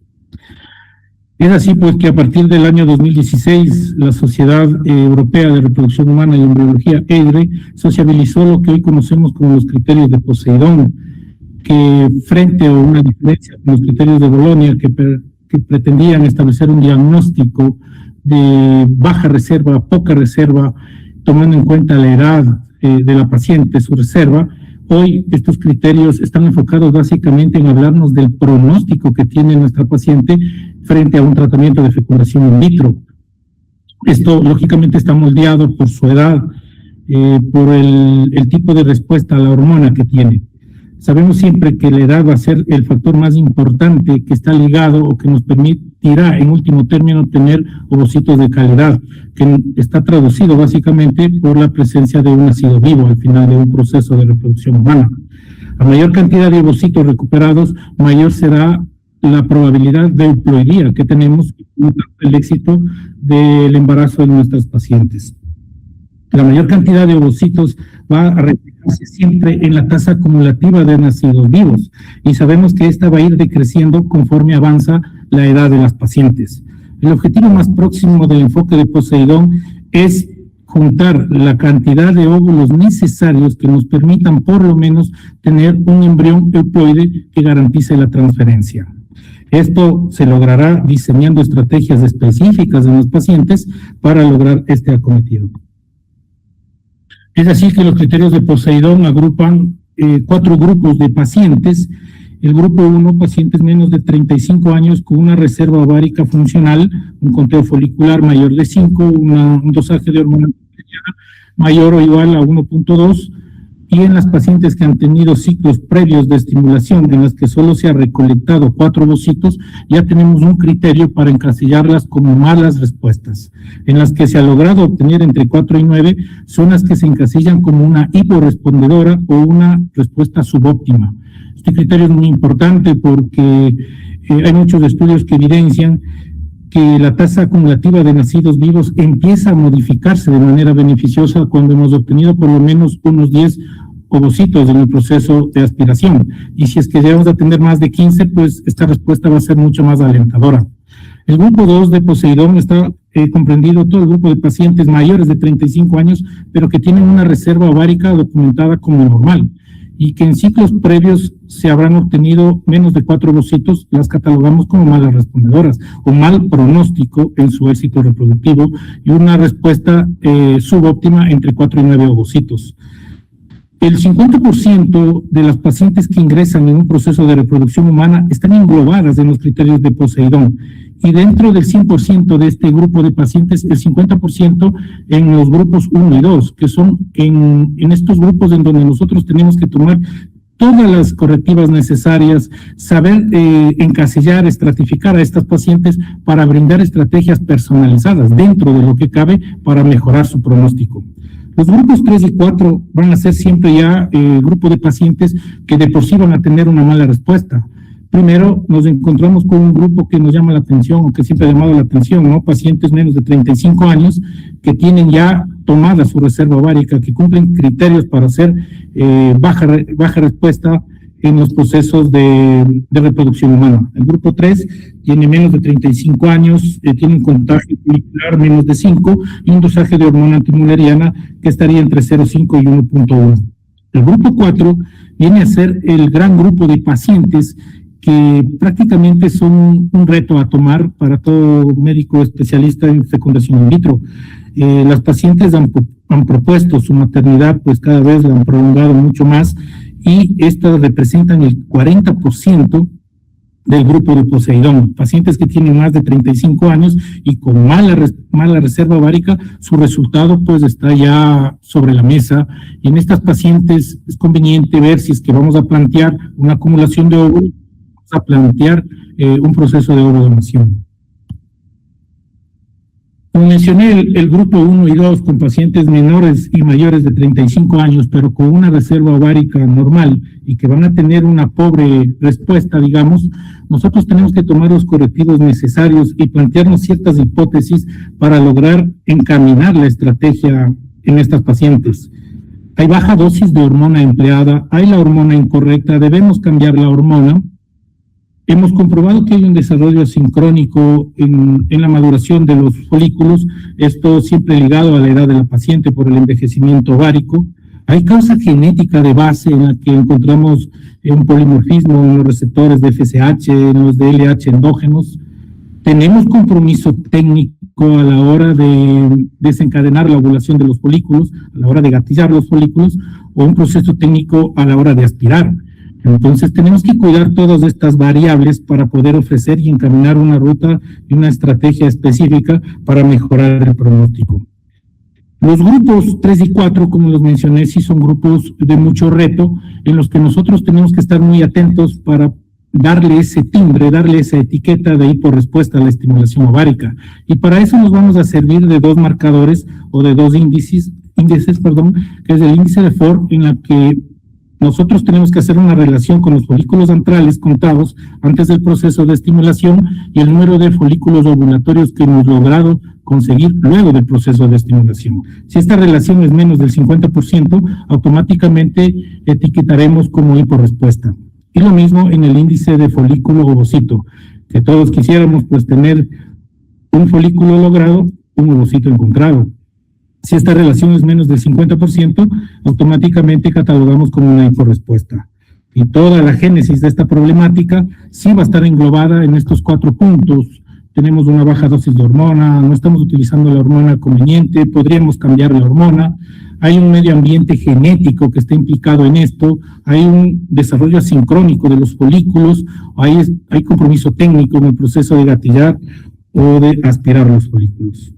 Es así pues que a partir del año 2016 la Sociedad Europea de Reproducción Humana y Embriología, EIRE, sociabilizó lo que hoy conocemos como los criterios de Poseidón, que frente a una diferencia con los criterios de Bolonia que pretendían establecer un diagnóstico de baja reserva, poca reserva, tomando en cuenta la edad de la paciente, su reserva. Hoy estos criterios están enfocados básicamente en hablarnos del pronóstico que tiene nuestra paciente frente a un tratamiento de fecundación in vitro. Esto lógicamente está moldeado por su edad, por el tipo de respuesta a la hormona que tiene. Sabemos siempre que la edad va a ser el factor más importante que está ligado o que nos permitirá en último término tener ovocitos de calidad, que está traducido básicamente por la presencia de un nacido vivo al final de un proceso de reproducción humana. A mayor cantidad de ovocitos recuperados, mayor será la probabilidad de euploidía que tenemos, el éxito del embarazo de nuestras pacientes. La mayor cantidad de ovocitos va a reflejarse siempre en la tasa acumulativa de nacidos vivos y sabemos que esta va a ir decreciendo conforme avanza la edad de las pacientes. El objetivo más próximo del enfoque de Poseidón es juntar la cantidad de óvulos necesarios que nos permitan por lo menos tener un embrión euploide que garantice la transferencia. Esto se logrará diseñando estrategias específicas en los pacientes para lograr este acometido. Es así que los criterios de Poseidón agrupan 4 grupos de pacientes. El grupo 1, pacientes menos de 35 años con una reserva ovárica funcional, un conteo folicular mayor de 5, un dosaje de hormona mayor o igual a 1.2, y en las pacientes que han tenido ciclos previos de estimulación en las que solo se ha recolectado 4 ovocitos, ya tenemos un criterio para encasillarlas como malas respuestas. En las que se ha logrado obtener entre 4 y 9 son las que se encasillan como una hiporrespondedora o una respuesta subóptima. Este criterio es muy importante porque hay muchos estudios que evidencian que la tasa acumulativa de nacidos vivos empieza a modificarse de manera beneficiosa cuando hemos obtenido por lo menos unos 10 ovocitos en el proceso de aspiración. Y si es que llegamos a tener más de 15, pues esta respuesta va a ser mucho más alentadora. El grupo 2 de Poseidón está comprendido todo el grupo de pacientes mayores de 35 años, pero que tienen una reserva ovárica documentada como normal y que en ciclos previos se habrán obtenido menos de 4 ovocitos, las catalogamos como malas respondedoras o mal pronóstico en su éxito reproductivo y una respuesta subóptima entre 4 y 9 ovocitos. El 50% de las pacientes que ingresan en un proceso de reproducción humana están englobadas en los criterios de Poseidón. Y dentro del 100% de este grupo de pacientes, el 50% en los grupos 1 y 2, que son en estos grupos en donde nosotros tenemos que tomar todas las correctivas necesarias, saber encasillar, estratificar a estas pacientes para brindar estrategias personalizadas dentro de lo que cabe para mejorar su pronóstico. Los grupos 3 y 4 van a ser siempre ya grupo de pacientes que de por sí van a tener una mala respuesta. Primero, nos encontramos con un grupo que nos llama la atención, o que siempre ha llamado la atención, ¿no? Pacientes menos de 35 años que tienen ya tomada su reserva ovárica, que cumplen criterios para hacer baja respuesta en los procesos de reproducción humana. El grupo 3 tiene menos de 35 años, tiene un contagio folicular menos de 5 y un dosaje de hormona antimuleriana que estaría entre 0,5 y 1,1. El grupo 4 viene a ser el gran grupo de pacientes que prácticamente son un reto a tomar para todo médico especialista en fecundación in vitro. Las pacientes han propuesto su maternidad, pues cada vez la han prolongado mucho más, y estas representan el 40% del grupo de Poseidón. Pacientes que tienen más de 35 años y con mala reserva ovárica, su resultado pues está ya sobre la mesa. Y en estas pacientes es conveniente ver si es que vamos a plantear una acumulación de óvulos, a plantear un proceso de ovodonación. Como mencioné, el grupo 1 y 2 con pacientes menores y mayores de 35 años, pero con una reserva ovárica normal y que van a tener una pobre respuesta, digamos, nosotros tenemos que tomar los correctivos necesarios y plantearnos ciertas hipótesis para lograr encaminar la estrategia en estas pacientes. Hay baja dosis de hormona empleada, hay la hormona incorrecta, debemos cambiar la hormona. Hemos comprobado que hay un desarrollo asincrónico en la maduración de los folículos, esto siempre ligado a la edad de la paciente por el envejecimiento ovárico. Hay causa genética de base en la que encontramos un polimorfismo en los receptores de FSH, en los de LH endógenos. Tenemos compromiso técnico a la hora de desencadenar la ovulación de los folículos, a la hora de gatillar los folículos, o un proceso técnico a la hora de aspirar. Entonces tenemos que cuidar todas estas variables para poder ofrecer y encaminar una ruta y una estrategia específica para mejorar el pronóstico. Los grupos 3 y 4, como los mencioné, sí son grupos de mucho reto en los que nosotros tenemos que estar muy atentos para darle ese timbre, darle esa etiqueta de hiporrespuesta a la estimulación ovárica. Y para eso nos vamos a servir de dos marcadores o de dos índices, que es el índice de Ford, en la que nosotros tenemos que hacer una relación con los folículos antrales contados antes del proceso de estimulación y el número de folículos ovulatorios que hemos logrado conseguir luego del proceso de estimulación. Si esta relación es menos del 50%, automáticamente etiquetaremos como hiporrespuesta. Y lo mismo en el índice de folículo ovocito, que todos quisiéramos pues tener un folículo logrado, un ovocito encontrado. Si esta relación es menos del 50%, automáticamente catalogamos como una hiporrespuesta. Y toda la génesis de esta problemática sí va a estar englobada en estos 4 puntos. Tenemos una baja dosis de hormona, no estamos utilizando la hormona conveniente, podríamos cambiar la hormona, hay un medio ambiente genético que está implicado en esto, hay un desarrollo asincrónico de los folículos, hay compromiso técnico en el proceso de gatillar o de aspirar los folículos.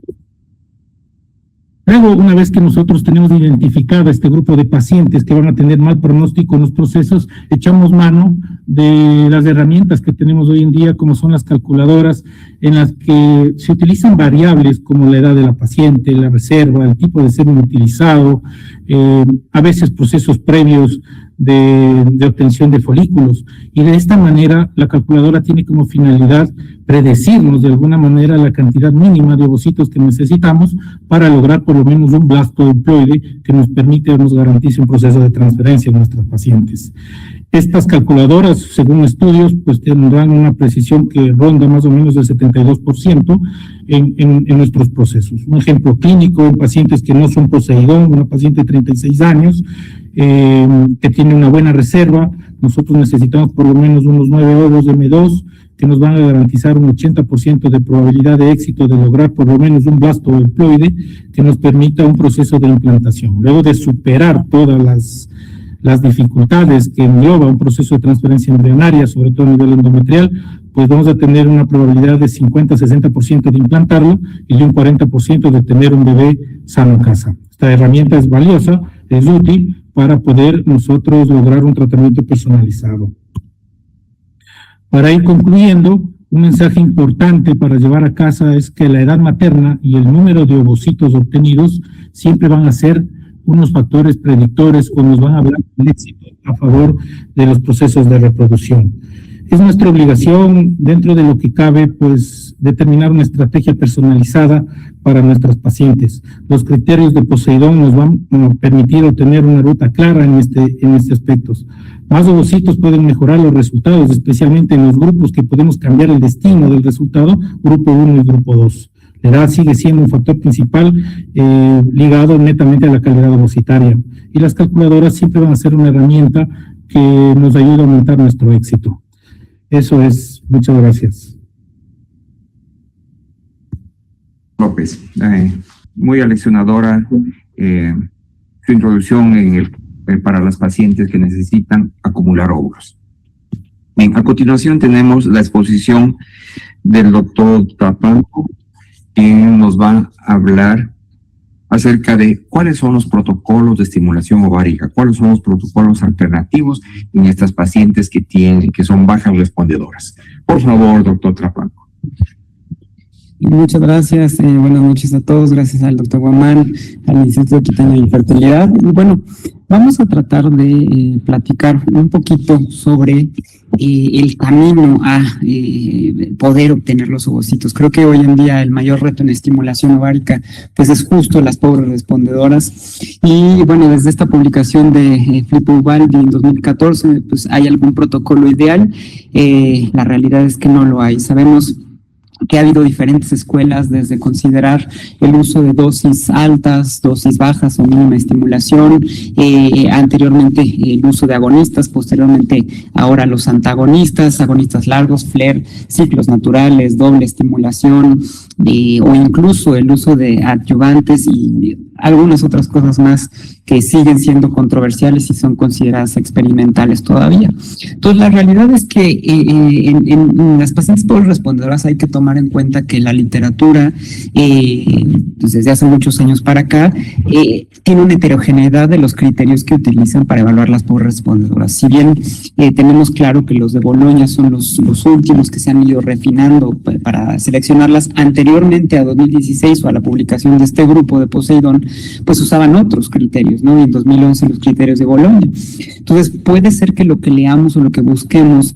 Luego, una vez que nosotros tenemos identificado este grupo de pacientes que van a tener mal pronóstico en los procesos, echamos mano de las herramientas que tenemos hoy en día, como son las calculadoras, en las que se utilizan variables como la edad de la paciente, la reserva, el tipo de semen utilizado, a veces procesos previos de obtención de folículos. Y de esta manera, la calculadora tiene como finalidad predecirnos de alguna manera la cantidad mínima de ovocitos que necesitamos para lograr por lo menos un blasto diploide que nos permite o nos garantice un proceso de transferencia en nuestros pacientes. Estas calculadoras, según estudios, pues tendrán una precisión que ronda más o menos del 72% en nuestros procesos. Un ejemplo clínico en pacientes que no son Poseidón, una paciente de 36 años, que tiene una buena reserva. Nosotros necesitamos por lo menos unos 9 ovos de M2 que nos van a garantizar un 80% de probabilidad de éxito de lograr por lo menos un blasto diploide que nos permita un proceso de implantación. Luego de superar todas las dificultades que engloba un proceso de transferencia embrionaria, sobre todo a nivel endometrial, pues vamos a tener una probabilidad de 50-60% de implantarlo y de un 40% de tener un bebé sano en casa. Esta herramienta es valiosa, es útil para poder nosotros lograr un tratamiento personalizado. Para ir concluyendo, un mensaje importante para llevar a casa es que la edad materna y el número de ovocitos obtenidos siempre van a ser unos factores predictores o nos van a hablar del éxito a favor de los procesos de reproducción. Es nuestra obligación, dentro de lo que cabe, pues, determinar una estrategia personalizada para nuestros pacientes. Los criterios de Poseidón nos van a permitir obtener una ruta clara en este aspecto. Más ovocitos pueden mejorar los resultados, especialmente en los grupos que podemos cambiar el destino del resultado, grupo 1 y grupo 2. La edad sigue siendo un factor principal ligado netamente a la calidad ovocitaria. Y las calculadoras siempre van a ser una herramienta que nos ayuda a aumentar nuestro éxito. Eso es. Muchas gracias. López, muy aleccionadora su introducción para las pacientes que necesitan acumular óvulos. Bien, a continuación tenemos la exposición del doctor Trapanco, quien nos va a hablar acerca de cuáles son los protocolos de estimulación ovárica, cuáles son los protocolos alternativos en estas pacientes que son bajas respondedoras. Por favor, doctor Trapanco. Muchas gracias, buenas noches a todos, gracias al doctor Guamán, al Instituto Quiteño de Infertilidad. Y bueno, vamos a tratar de platicar un poquito sobre el camino a poder obtener los ovocitos. Creo que hoy en día el mayor reto en estimulación ovárica pues es justo las pobres respondedoras. Y bueno, desde esta publicación de Filippo Ubaldi en 2014, pues hay algún protocolo ideal. La realidad es que no lo hay. Sabemos que ha habido diferentes escuelas, desde considerar el uso de dosis altas, dosis bajas o mínima estimulación, anteriormente el uso de agonistas, posteriormente ahora los antagonistas, agonistas largos, FLAIR, ciclos naturales, doble estimulación, o incluso el uso de adyuvantes y algunas otras cosas más que siguen siendo controversiales y son consideradas experimentales todavía. Entonces, la realidad es que en las pacientes pobres respondedoras hay que tomar en cuenta que la literatura, pues desde hace muchos años para acá, tiene una heterogeneidad de los criterios que utilizan para evaluar las pobres respondedoras. Si bien tenemos claro que los de Bolonia son los últimos que se han ido refinando para seleccionarlas anteriormente a 2016 o a la publicación de este grupo de Poseidón, pues usaban otros criterios, ¿no? Y en 2011 los criterios de Bolonia. Entonces, puede ser que lo que leamos o lo que busquemos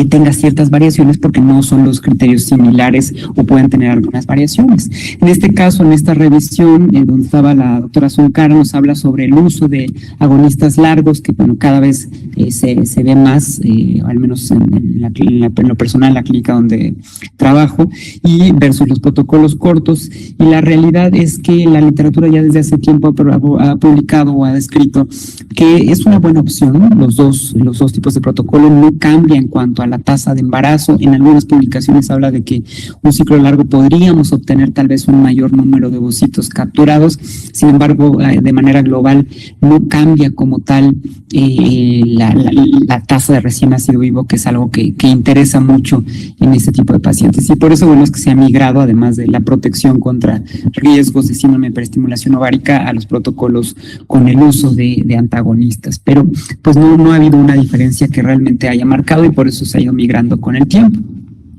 tenga ciertas variaciones porque no son los criterios similares o pueden tener algunas variaciones. En este caso, en esta revisión, donde estaba la doctora Zuncara, nos habla sobre el uso de agonistas largos, que bueno, cada vez se ve más, al menos en lo personal, en la clínica donde trabajo, y versus los protocolos cortos. Y la realidad es que la literatura ya desde hace tiempo ha publicado o ha descrito que es una buena opción, ¿no? Los dos tipos de protocolo no cambian en cuanto a la tasa de embarazo. En algunas publicaciones habla de que un ciclo largo podríamos obtener tal vez un mayor número de ovocitos capturados, sin embargo, de manera global no cambia como tal la tasa de recién nacido vivo, que es algo que interesa mucho en este tipo de pacientes. Y por eso, bueno, es que se ha migrado, además de la protección contra riesgos de síndrome de preestimulación ovárica, a los protocolos con el uso de antagonistas. Pero pues no ha habido una diferencia que realmente haya marcado y por eso se ha ido migrando con el tiempo.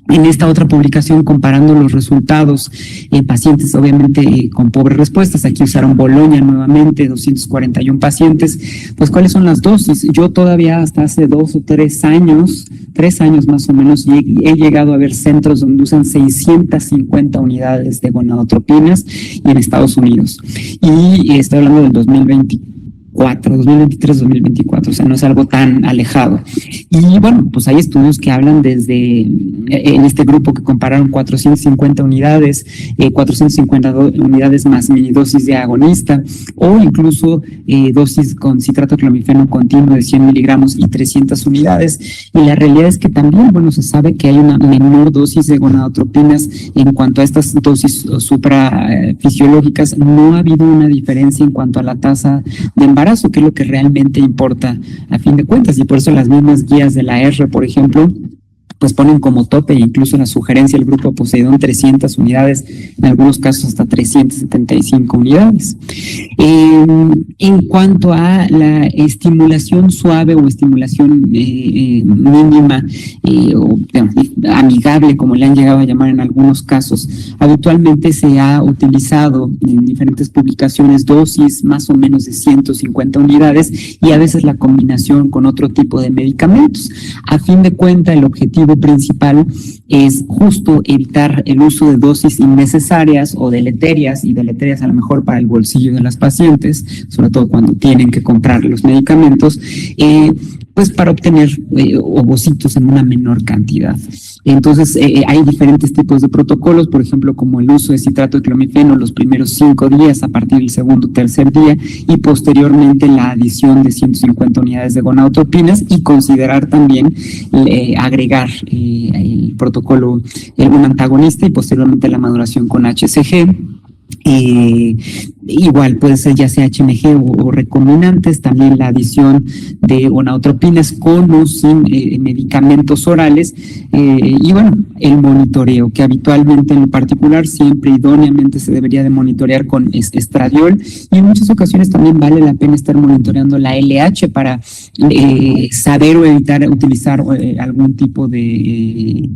En esta otra publicación, comparando los resultados en pacientes, obviamente, con pobres respuestas, aquí usaron Bolonia nuevamente, 241 pacientes, pues ¿cuáles son las dosis? Yo todavía hasta hace 2 o 3 años más o menos, he llegado a ver centros donde usan 650 unidades de gonadotropinas y en Estados Unidos. Y estoy hablando del 2023, 2024, o sea, no es algo tan alejado. Y bueno, pues hay estudios que hablan en este grupo que compararon 450 unidades, 450 unidades más minidosis de agonista, o incluso dosis con citrato de clomifeno continuo de 100 miligramos y 300 unidades. Y la realidad es que también, bueno, se sabe que hay una menor dosis de gonadotropinas en cuanto a estas dosis suprafisiológicas. No ha habido una diferencia en cuanto a la tasa de embarazo, que es lo que realmente importa a fin de cuentas, y por eso las mismas guías de la R, por ejemplo, pues ponen como tope, incluso la sugerencia del grupo Poseidón, 300 unidades, en algunos casos hasta 375 unidades. En cuanto a la estimulación suave o estimulación mínima o amigable, como le han llegado a llamar en algunos casos, habitualmente se ha utilizado en diferentes publicaciones dosis más o menos de 150 unidades y a veces la combinación con otro tipo de medicamentos. A fin de cuentas, el objetivo principal es justo evitar el uso de dosis innecesarias o deleterias, y deleterias a lo mejor para el bolsillo de las pacientes, sobre todo cuando tienen que comprar los medicamentos, pues para obtener ovocitos en una menor cantidad. Entonces, hay diferentes tipos de protocolos, por ejemplo, como el uso de citrato de clomifeno los primeros 5 días a partir del segundo o tercer día, y posteriormente la adición de 150 unidades de gonadotropinas, y considerar también agregar el protocolo, un antagonista, y posteriormente la maduración con HCG. Igual puede ser ya sea HMG o recombinantes, también la adición de gonadotropinas con o sin medicamentos orales, y bueno, el monitoreo, que habitualmente en lo particular siempre idóneamente se debería de monitorear con estradiol, y en muchas ocasiones también vale la pena estar monitoreando la LH para saber o evitar utilizar algún tipo de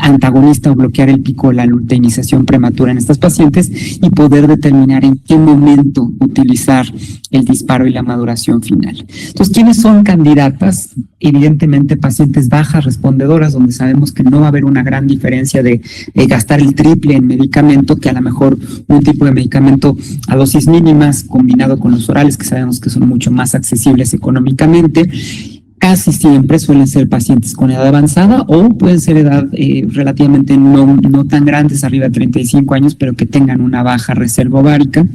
antagonista o bloquear el pico de la luteinización prematura en estas pacientes, y poder determinar en qué momento utilizar el disparo y la maduración final. Entonces, ¿quiénes son candidatas? Evidentemente, pacientes bajas respondedoras, donde sabemos que no va a haber una gran diferencia de gastar el triple en medicamento, que a lo mejor un tipo de medicamento a dosis mínimas combinado con los orales, que sabemos que son mucho más accesibles económicamente. Casi siempre suelen ser pacientes con edad avanzada, o pueden ser edad relativamente no tan grandes, arriba de 35 años, pero que tengan una baja reserva ovárica.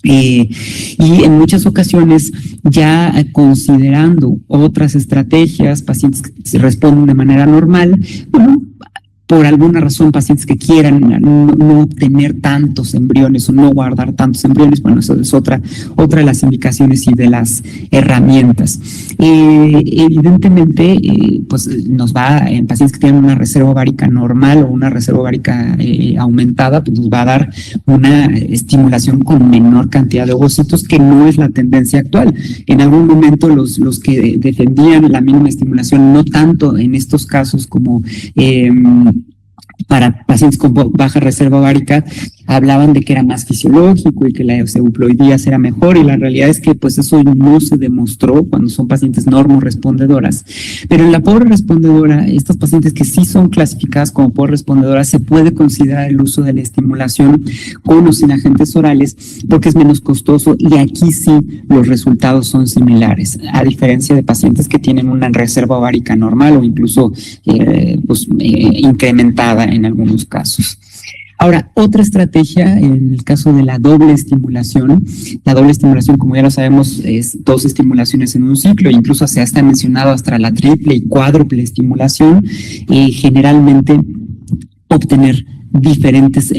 Y en muchas ocasiones, ya considerando otras estrategias, pacientes que responden de manera normal, bueno, por alguna razón, pacientes que quieran no tener tantos embriones o no guardar tantos embriones, bueno, eso es otra de las indicaciones y de las herramientas. Evidentemente, pues nos va, en pacientes que tienen una reserva ovárica normal o una reserva ovárica aumentada, pues nos va a dar una estimulación con menor cantidad de ovocitos, que no es la tendencia actual. En algún momento los que defendían la mínima estimulación, no tanto en estos casos como para pacientes con baja reserva ovárica, hablaban de que era más fisiológico y que la eusebuploidías era mejor, y la realidad es que pues eso no se demostró cuando son pacientes normorespondedoras. Pero en la pobre respondedora, estas pacientes que sí son clasificadas como pobre respondedoras, se puede considerar el uso de la estimulación con o sin agentes orales, porque es menos costoso, y aquí sí los resultados son similares, a diferencia de pacientes que tienen una reserva ovárica normal o incluso incrementada en algunos casos. Ahora, otra estrategia en el caso de la doble estimulación. La doble estimulación, como ya lo sabemos, es 2 estimulaciones en un ciclo, incluso se ha mencionado hasta la triple y cuádruple estimulación, generalmente obtener diferentes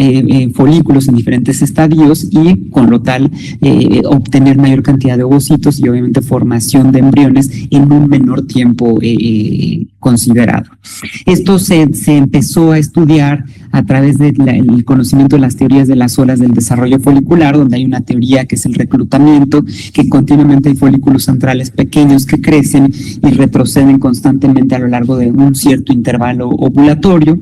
folículos en diferentes estadios, y con lo tal obtener mayor cantidad de ovocitos y obviamente formación de embriones en un menor tiempo considerado. Esto se empezó a estudiar a través del conocimiento de las teorías de las olas del desarrollo folicular, donde hay una teoría que es el reclutamiento, que continuamente hay folículos centrales pequeños que crecen y retroceden constantemente a lo largo de un cierto intervalo ovulatorio.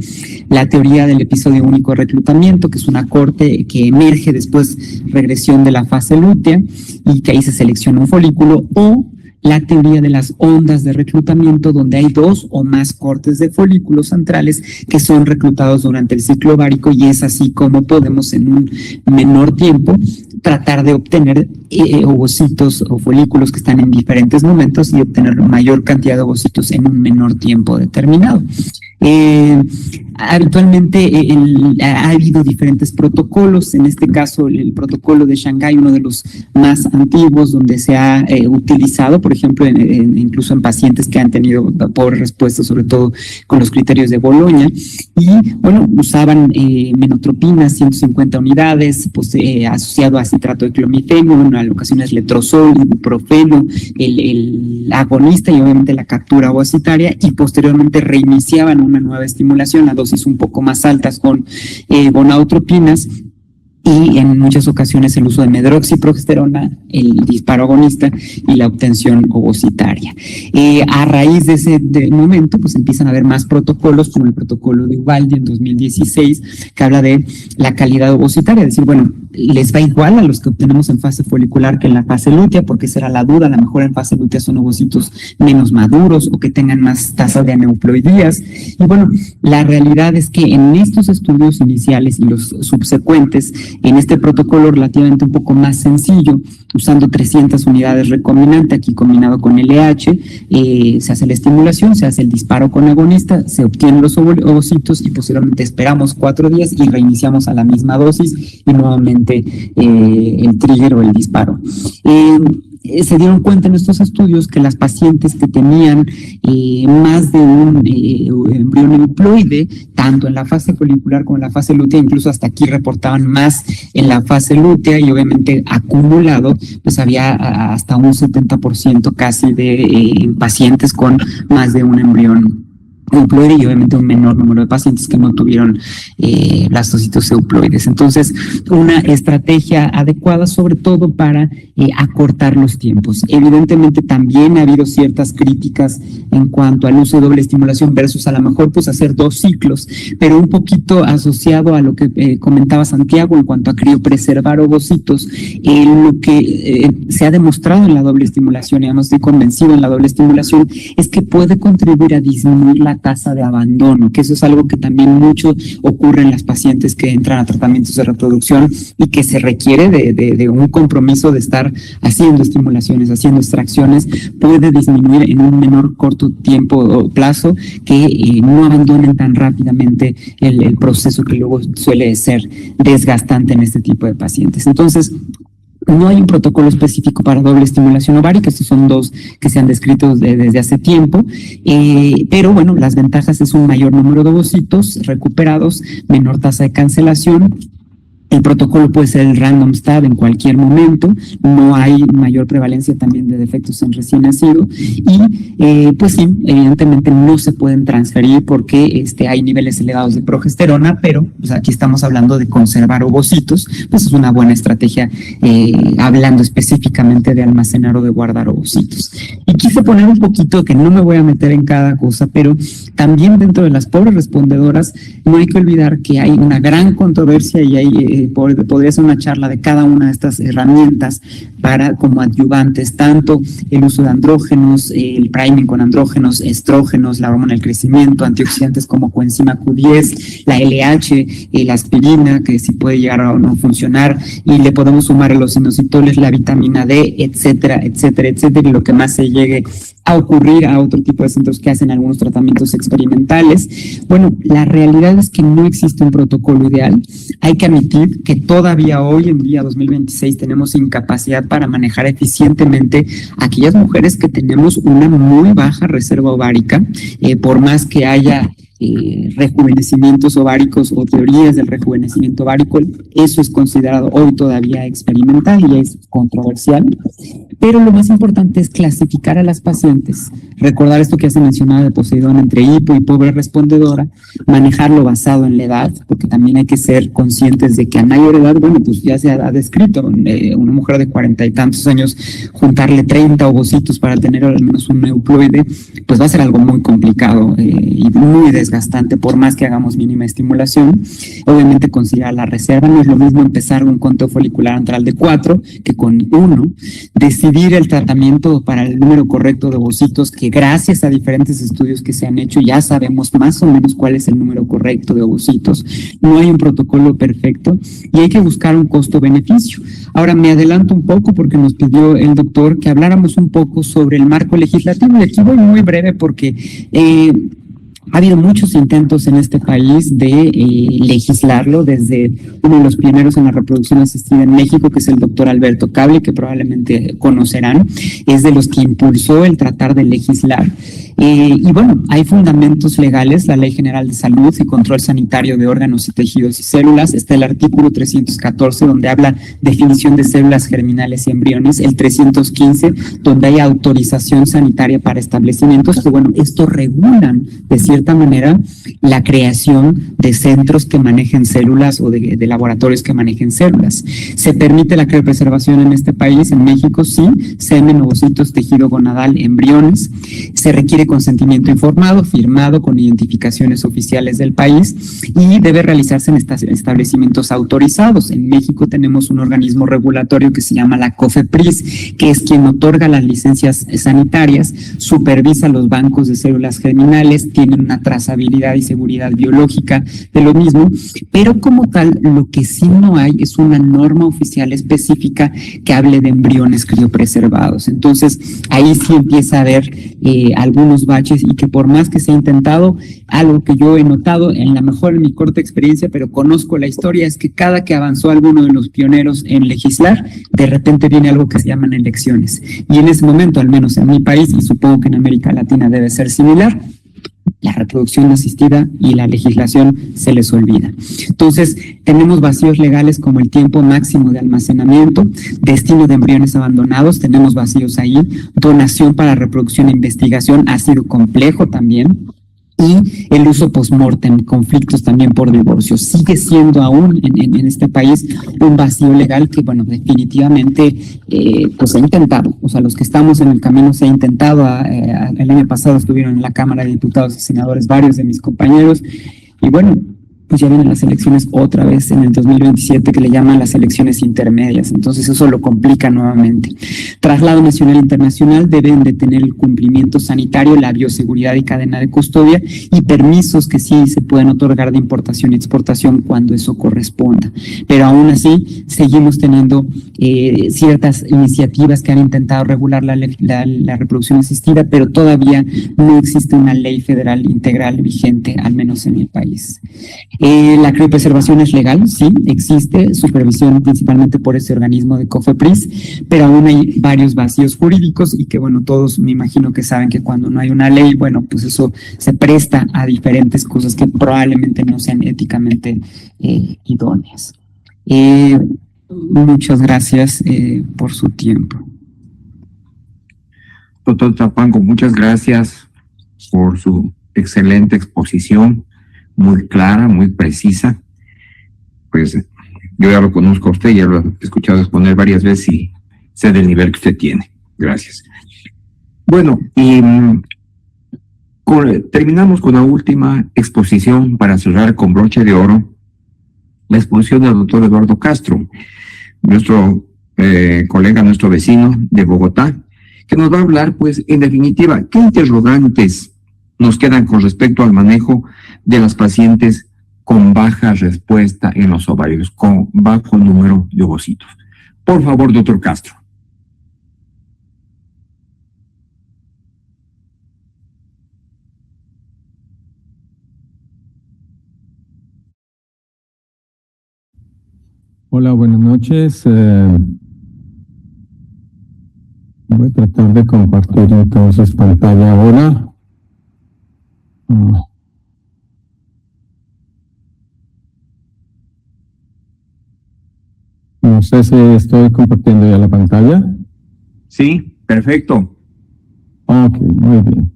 La teoría del episodio único de reclutamiento, que es una corte que emerge después regresión de la fase lútea y que ahí se selecciona un folículo, o la teoría de las ondas de reclutamiento, donde hay 2 o más cortes de folículos centrales que son reclutados durante el ciclo ovárico, y es así como podemos en un menor tiempo tratar de obtener ovocitos o folículos que están en diferentes momentos y obtener mayor cantidad de ovocitos en un menor tiempo determinado. Habitualmente ha habido diferentes protocolos, en este caso el protocolo de Shanghái, uno de los más antiguos, donde se ha utilizado, por ejemplo, incluso en pacientes que han tenido pobres respuestas, sobre todo con los criterios de Boloña, y bueno, usaban menotropina, 150 unidades, pues, asociado a citrato de clomifeno, en ocasiones letrozol, ibuprofeno, el agonista y obviamente la captura ovocitaria, y posteriormente reiniciaban una nueva estimulación a dosis un poco más altas con gonadotropinas, y en muchas ocasiones el uso de medroxiprogesterona, el disparo agonista y la obtención ovocitaria. A raíz de ese momento, pues empiezan a haber más protocolos, como el protocolo de Ubaldi en 2016, que habla de la calidad ovocitaria, es decir, bueno, les va igual a los que obtenemos en fase folicular que en la fase lútea, porque esa era la duda, a lo mejor en fase lútea son ovocitos menos maduros o que tengan más tasas de aneuploidías. Y bueno, la realidad es que en estos estudios iniciales y los subsecuentes, en este protocolo relativamente un poco más sencillo, usando 300 unidades recombinante, aquí combinado con LH, se hace la estimulación, se hace el disparo con agonista, se obtienen los ovocitos y posteriormente esperamos 4 días y reiniciamos a la misma dosis y nuevamente el trigger o el disparo. Se dieron cuenta en estos estudios que las pacientes que tenían más de un embrión euploide, tanto en la fase folicular como en la fase lútea, incluso hasta aquí reportaban más en la fase lútea, y obviamente acumulado, pues había hasta un 70% casi de pacientes con más de un embrión euploide, y obviamente un menor número de pacientes que no tuvieron blastocitos euploides. Entonces, una estrategia adecuada, sobre todo para acortar los tiempos. Evidentemente, también ha habido ciertas críticas en cuanto al uso de doble estimulación versus a lo mejor pues hacer 2 ciclos, pero un poquito asociado a lo que comentaba Santiago en cuanto a criopreservar ovocitos. Lo que se ha demostrado en la doble estimulación, y además estoy convencido en la doble estimulación, es que puede contribuir a disminuir la tasa de abandono, que eso es algo que también mucho ocurre en las pacientes que entran a tratamientos de reproducción y que se requiere de un compromiso de estar haciendo estimulaciones, haciendo extracciones, puede disminuir en un menor corto tiempo o plazo que no abandonen tan rápidamente el proceso que luego suele ser desgastante en este tipo de pacientes. Entonces, no hay un protocolo específico para doble estimulación ovárica, estos son 2 que se han descrito desde hace tiempo, pero bueno, las ventajas es un mayor número de ovocitos recuperados, menor tasa de cancelación. El protocolo puede ser el random stab en cualquier momento, no hay mayor prevalencia también de defectos en recién nacido, y pues sí, evidentemente no se pueden transferir porque hay niveles elevados de progesterona, pero pues aquí estamos hablando de conservar ovocitos, pues es una buena estrategia hablando específicamente de almacenar o de guardar ovocitos. Y quise poner un poquito, que no me voy a meter en cada cosa, pero también dentro de las pobres respondedoras no hay que olvidar que hay una gran controversia y hay podría ser una charla de cada una de estas herramientas para como adyuvantes, tanto el uso de andrógenos, el priming con andrógenos, estrógenos, la hormona del crecimiento, antioxidantes como coenzima Q10, la LH, la aspirina, que sí puede llegar a no funcionar, y le podemos sumar a los inositoles la vitamina D, etcétera, etcétera, etcétera, y lo que más se llegue a ocurrir a otro tipo de centros que hacen algunos tratamientos experimentales. Bueno, la realidad es que no existe un protocolo ideal. Hay que admitir que todavía hoy en día, 2026, tenemos incapacidad para manejar eficientemente a aquellas mujeres que tenemos una muy baja reserva ovárica, por más que haya rejuvenecimientos ováricos o teorías del rejuvenecimiento ovárico. Eso es considerado hoy todavía experimental y es controversial, pero lo más importante es clasificar a las pacientes, recordar esto que ya se mencionaba de Poseidón entre hipo y pobre respondedora, manejarlo basado en la edad, porque también hay que ser conscientes de que a mayor edad, bueno, pues ya se ha descrito, una mujer de 40 y tantos años, juntarle 30 ovocitos para tener al menos un euploide, pues va a ser algo muy complicado y muy desgastante, por más que hagamos mínima estimulación. Obviamente considerar la reserva, no es lo mismo empezar un conteo folicular antral de 4 que con 1, decidir el tratamiento para el número correcto de ovocitos, que gracias a diferentes estudios que se han hecho ya sabemos más o menos cuál es el número correcto de ovocitos. No hay un protocolo perfecto y hay que buscar un costo-beneficio. Ahora me adelanto un poco porque nos pidió el doctor que habláramos un poco sobre el marco legislativo, y aquí voy muy breve porque ha habido muchos intentos en este país de legislarlo, desde uno de los pioneros en la reproducción asistida en México, que es el doctor Alberto Cable, que probablemente conocerán, es de los que impulsó el tratar de legislar. Y bueno, hay fundamentos legales, la Ley General de Salud y Control Sanitario de Órganos y Tejidos y Células, está el artículo 314, donde habla definición de células germinales y embriones, el 315, donde hay autorización sanitaria para establecimientos, que bueno, esto regulan de cierta manera la creación de centros que manejen células o de laboratorios que manejen células. ¿Se permite la criopreservación en este país? En México sí, semen, ovocitos, tejido gonadal, embriones. Se requiere consentimiento informado, firmado con identificaciones oficiales del país y debe realizarse en establecimientos autorizados. En México tenemos un organismo regulatorio que se llama la COFEPRIS, que es quien otorga las licencias sanitarias, supervisa los bancos de células germinales, tienen una trazabilidad y seguridad biológica de lo mismo, pero como tal, lo que sí no hay es una norma oficial específica que hable de embriones criopreservados. Entonces, ahí sí empieza a haber algunos baches y que por más que se ha intentado, algo que yo he notado en mi corta experiencia, pero conozco la historia, es que cada que avanzó alguno de los pioneros en legislar, de repente viene algo que se llaman elecciones. Y en ese momento, al menos en mi país, y supongo que en América Latina debe ser similar, la reproducción asistida y la legislación se les olvida. Entonces, tenemos vacíos legales como el tiempo máximo de almacenamiento, destino de embriones abandonados, tenemos vacíos ahí, donación para reproducción e investigación ha sido complejo también, y el uso post-mortem, conflictos también por divorcio. Sigue siendo aún en este país un vacío legal que, bueno, definitivamente pues se ha intentado. O sea, los que estamos en el camino se ha intentado. El año pasado estuvieron en la Cámara de Diputados y Senadores varios de mis compañeros y bueno, pues ya vienen las elecciones otra vez en el 2027 que le llaman las elecciones intermedias, entonces eso lo complica nuevamente. Traslado nacional e internacional deben de tener el cumplimiento sanitario, la bioseguridad y cadena de custodia y permisos que sí se pueden otorgar de importación y exportación cuando eso corresponda, pero aún así seguimos teniendo ciertas iniciativas que han intentado regular la reproducción asistida, pero todavía no existe una ley federal integral vigente, al menos en el país. La criopreservación es legal, sí, existe supervisión principalmente por ese organismo de COFEPRIS, pero aún hay varios vacíos jurídicos y que, bueno, todos me imagino que saben que cuando no hay una ley, bueno, pues eso se presta a diferentes cosas que probablemente no sean éticamente idóneas. Muchas gracias por su tiempo. Doctor Trapango, muchas gracias por su excelente exposición, muy clara, muy precisa. Pues yo ya lo conozco a usted, ya lo he escuchado exponer varias veces y sé del nivel que usted tiene. Gracias. Bueno, y terminamos con la última exposición para cerrar con broche de oro, la exposición del doctor Eduardo Castro, nuestro colega, nuestro vecino de Bogotá, que nos va a hablar, pues, en definitiva, qué interrogantes nos quedan con respecto al manejo de las pacientes con baja respuesta en los ovarios, con bajo número de ovocitos. Por favor, doctor Castro. Hola, buenas noches. Voy a tratar de compartir entonces pantalla ahora. No sé si estoy compartiendo ya la pantalla. Sí, perfecto. Ok, muy bien.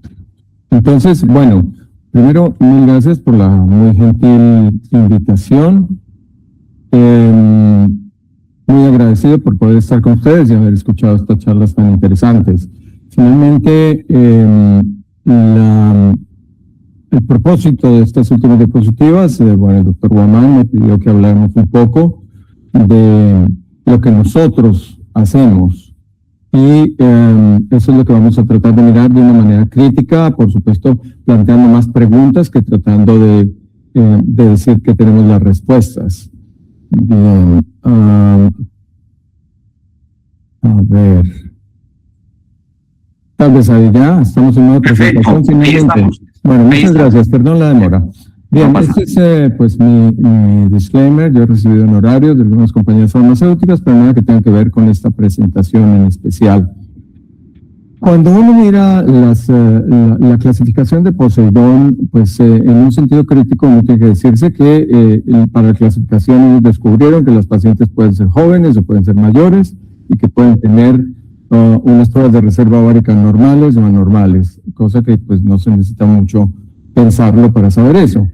Entonces, bueno, primero, mil gracias por la muy gentil invitación. Muy agradecido por poder estar con ustedes y haber escuchado estas charlas tan interesantes. Finalmente, el propósito de estas últimas diapositivas, bueno, el doctor Guamán me pidió que habláramos un poco de lo que nosotros hacemos. Y eso es lo que vamos a tratar de mirar de una manera crítica, por supuesto, planteando más preguntas que tratando de decir que tenemos las respuestas. Bien, a ver. Tal vez ahí ya estamos en una presentación finalmente. Bueno, muchas gracias, perdón la demora. Bien, este es pues mi disclaimer. Yo he recibido honorarios de algunas compañías farmacéuticas, pero nada que tenga que ver con esta presentación en especial. Cuando uno mira la clasificación de Poseidón, pues en un sentido crítico uno tiene que decirse que para la clasificación ellos descubrieron que los pacientes pueden ser jóvenes o pueden ser mayores y que pueden tener unas pruebas de reserva ovárica normales o anormales, cosa que pues no se necesita mucho pensarlo para saber eso.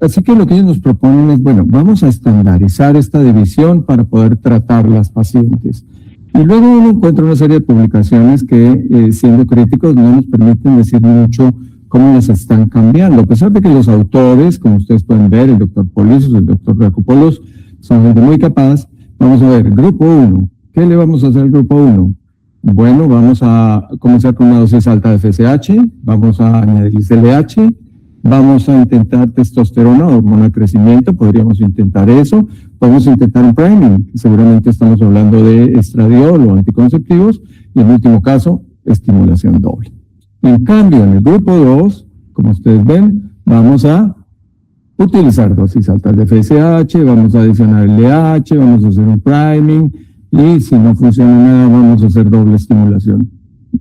Así que lo que ellos nos proponen es, bueno, vamos a estandarizar esta división para poder tratar las pacientes. Y luego uno encuentra una serie de publicaciones que, siendo críticos, no nos permiten decir mucho cómo las están cambiando. A pesar de que los autores, como ustedes pueden ver, el doctor Polisos, el doctor Racopolos, son gente muy capaz. Vamos a ver, grupo 1. ¿Qué le vamos a hacer al grupo 1? Bueno, vamos a comenzar con una dosis alta de FSH, vamos a añadir LH, vamos a intentar testosterona, hormona de crecimiento, podríamos intentar eso, podemos intentar un priming, seguramente estamos hablando de estradiol o anticonceptivos, y en último caso, estimulación doble. En cambio, en el grupo 2, como ustedes ven, vamos a utilizar dosis altas de FSH, vamos a adicionar LH, vamos a hacer un priming, y si no funciona nada, vamos a hacer doble estimulación.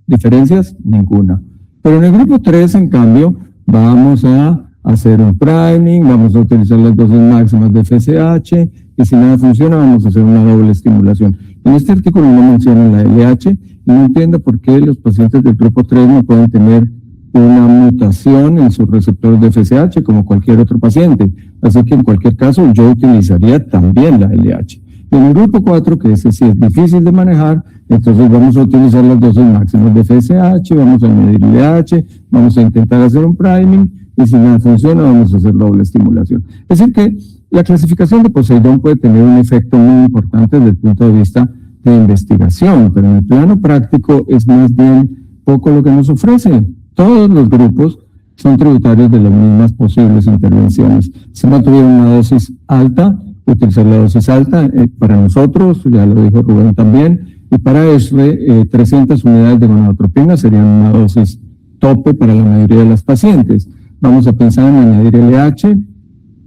¿Diferencias? Ninguna. Pero en el grupo 3, en cambio, vamos a hacer un priming, vamos a utilizar las dosis máximas de FSH, y si nada funciona, vamos a hacer una doble estimulación. En este artículo no mencionan la LH, y no entiendo por qué los pacientes del grupo 3 no pueden tener una mutación en sus receptores de FSH como cualquier otro paciente. Así que en cualquier caso, yo utilizaría también la LH. En el grupo 4, que ese sí es difícil de manejar, entonces vamos a utilizar las dosis máximas de FSH, vamos a añadir LH, vamos a intentar hacer un priming, y si nada funciona, vamos a hacer doble estimulación. Es decir que la clasificación de Poseidón puede tener un efecto muy importante desde el punto de vista de investigación, pero en el plano práctico es más bien poco lo que nos ofrece. Todos los grupos son tributarios de las mismas posibles intervenciones. Si no tuvieran una dosis alta, utilizar la dosis alta para nosotros, ya lo dijo Rubén también, y para ESRE 300 unidades de gonadotropina serían una dosis tope para la mayoría de las pacientes. Vamos a pensar en añadir LH,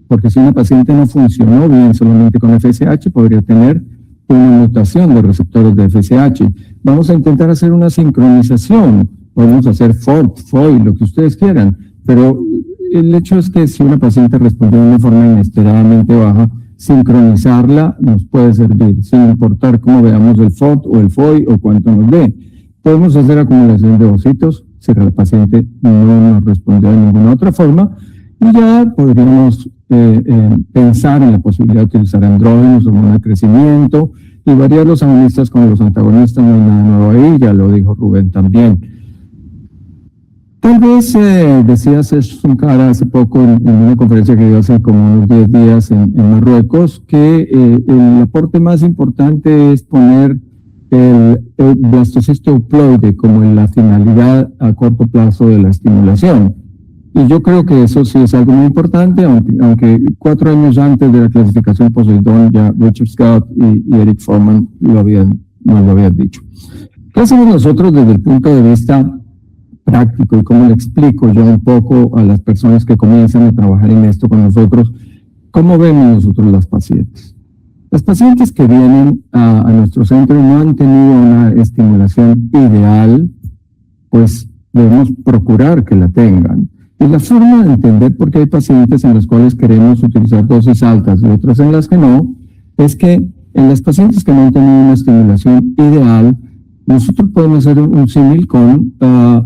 porque si una paciente no funcionó bien solamente con FSH, podría tener una mutación de receptores de FSH. Vamos a intentar hacer una sincronización, podemos hacer FOD, FOI, lo que ustedes quieran, pero el hecho es que si una paciente respondió de una forma inesperadamente baja, sincronizarla nos puede servir, sin importar cómo veamos el FOD o el FOI o cuánto nos dé. Podemos hacer acumulación de ovocitos si la paciente no nos respondió de ninguna otra forma, y ya podríamos pensar en la posibilidad de utilizar andrógenos, hormona de crecimiento, y variar los agonistas con los antagonistas. No hay nada nuevo ahí, ya lo dijo Rubén también. Tal vez decía Sergio Cara hace poco en una conferencia que dio hace como unos 10 días en Marruecos, que el aporte más importante es poner el blastocisto euploide como la finalidad a corto plazo de la estimulación. Y yo creo que eso sí es algo muy importante, aunque 4 años antes de la clasificación Poseidón ya Richard Scott y Eric Foreman nos lo habían dicho. ¿Qué hacemos nosotros desde el punto de vista práctico y cómo le explico yo un poco a las personas que comienzan a trabajar en esto con nosotros? ¿Cómo vemos nosotros las pacientes? Las pacientes que vienen a nuestro centro y no han tenido una estimulación ideal, pues debemos procurar que la tengan. Y la forma de entender por qué hay pacientes en los cuales queremos utilizar dosis altas y otras en las que no, es que en las pacientes que no han tenido una estimulación ideal, nosotros podemos hacer un símil con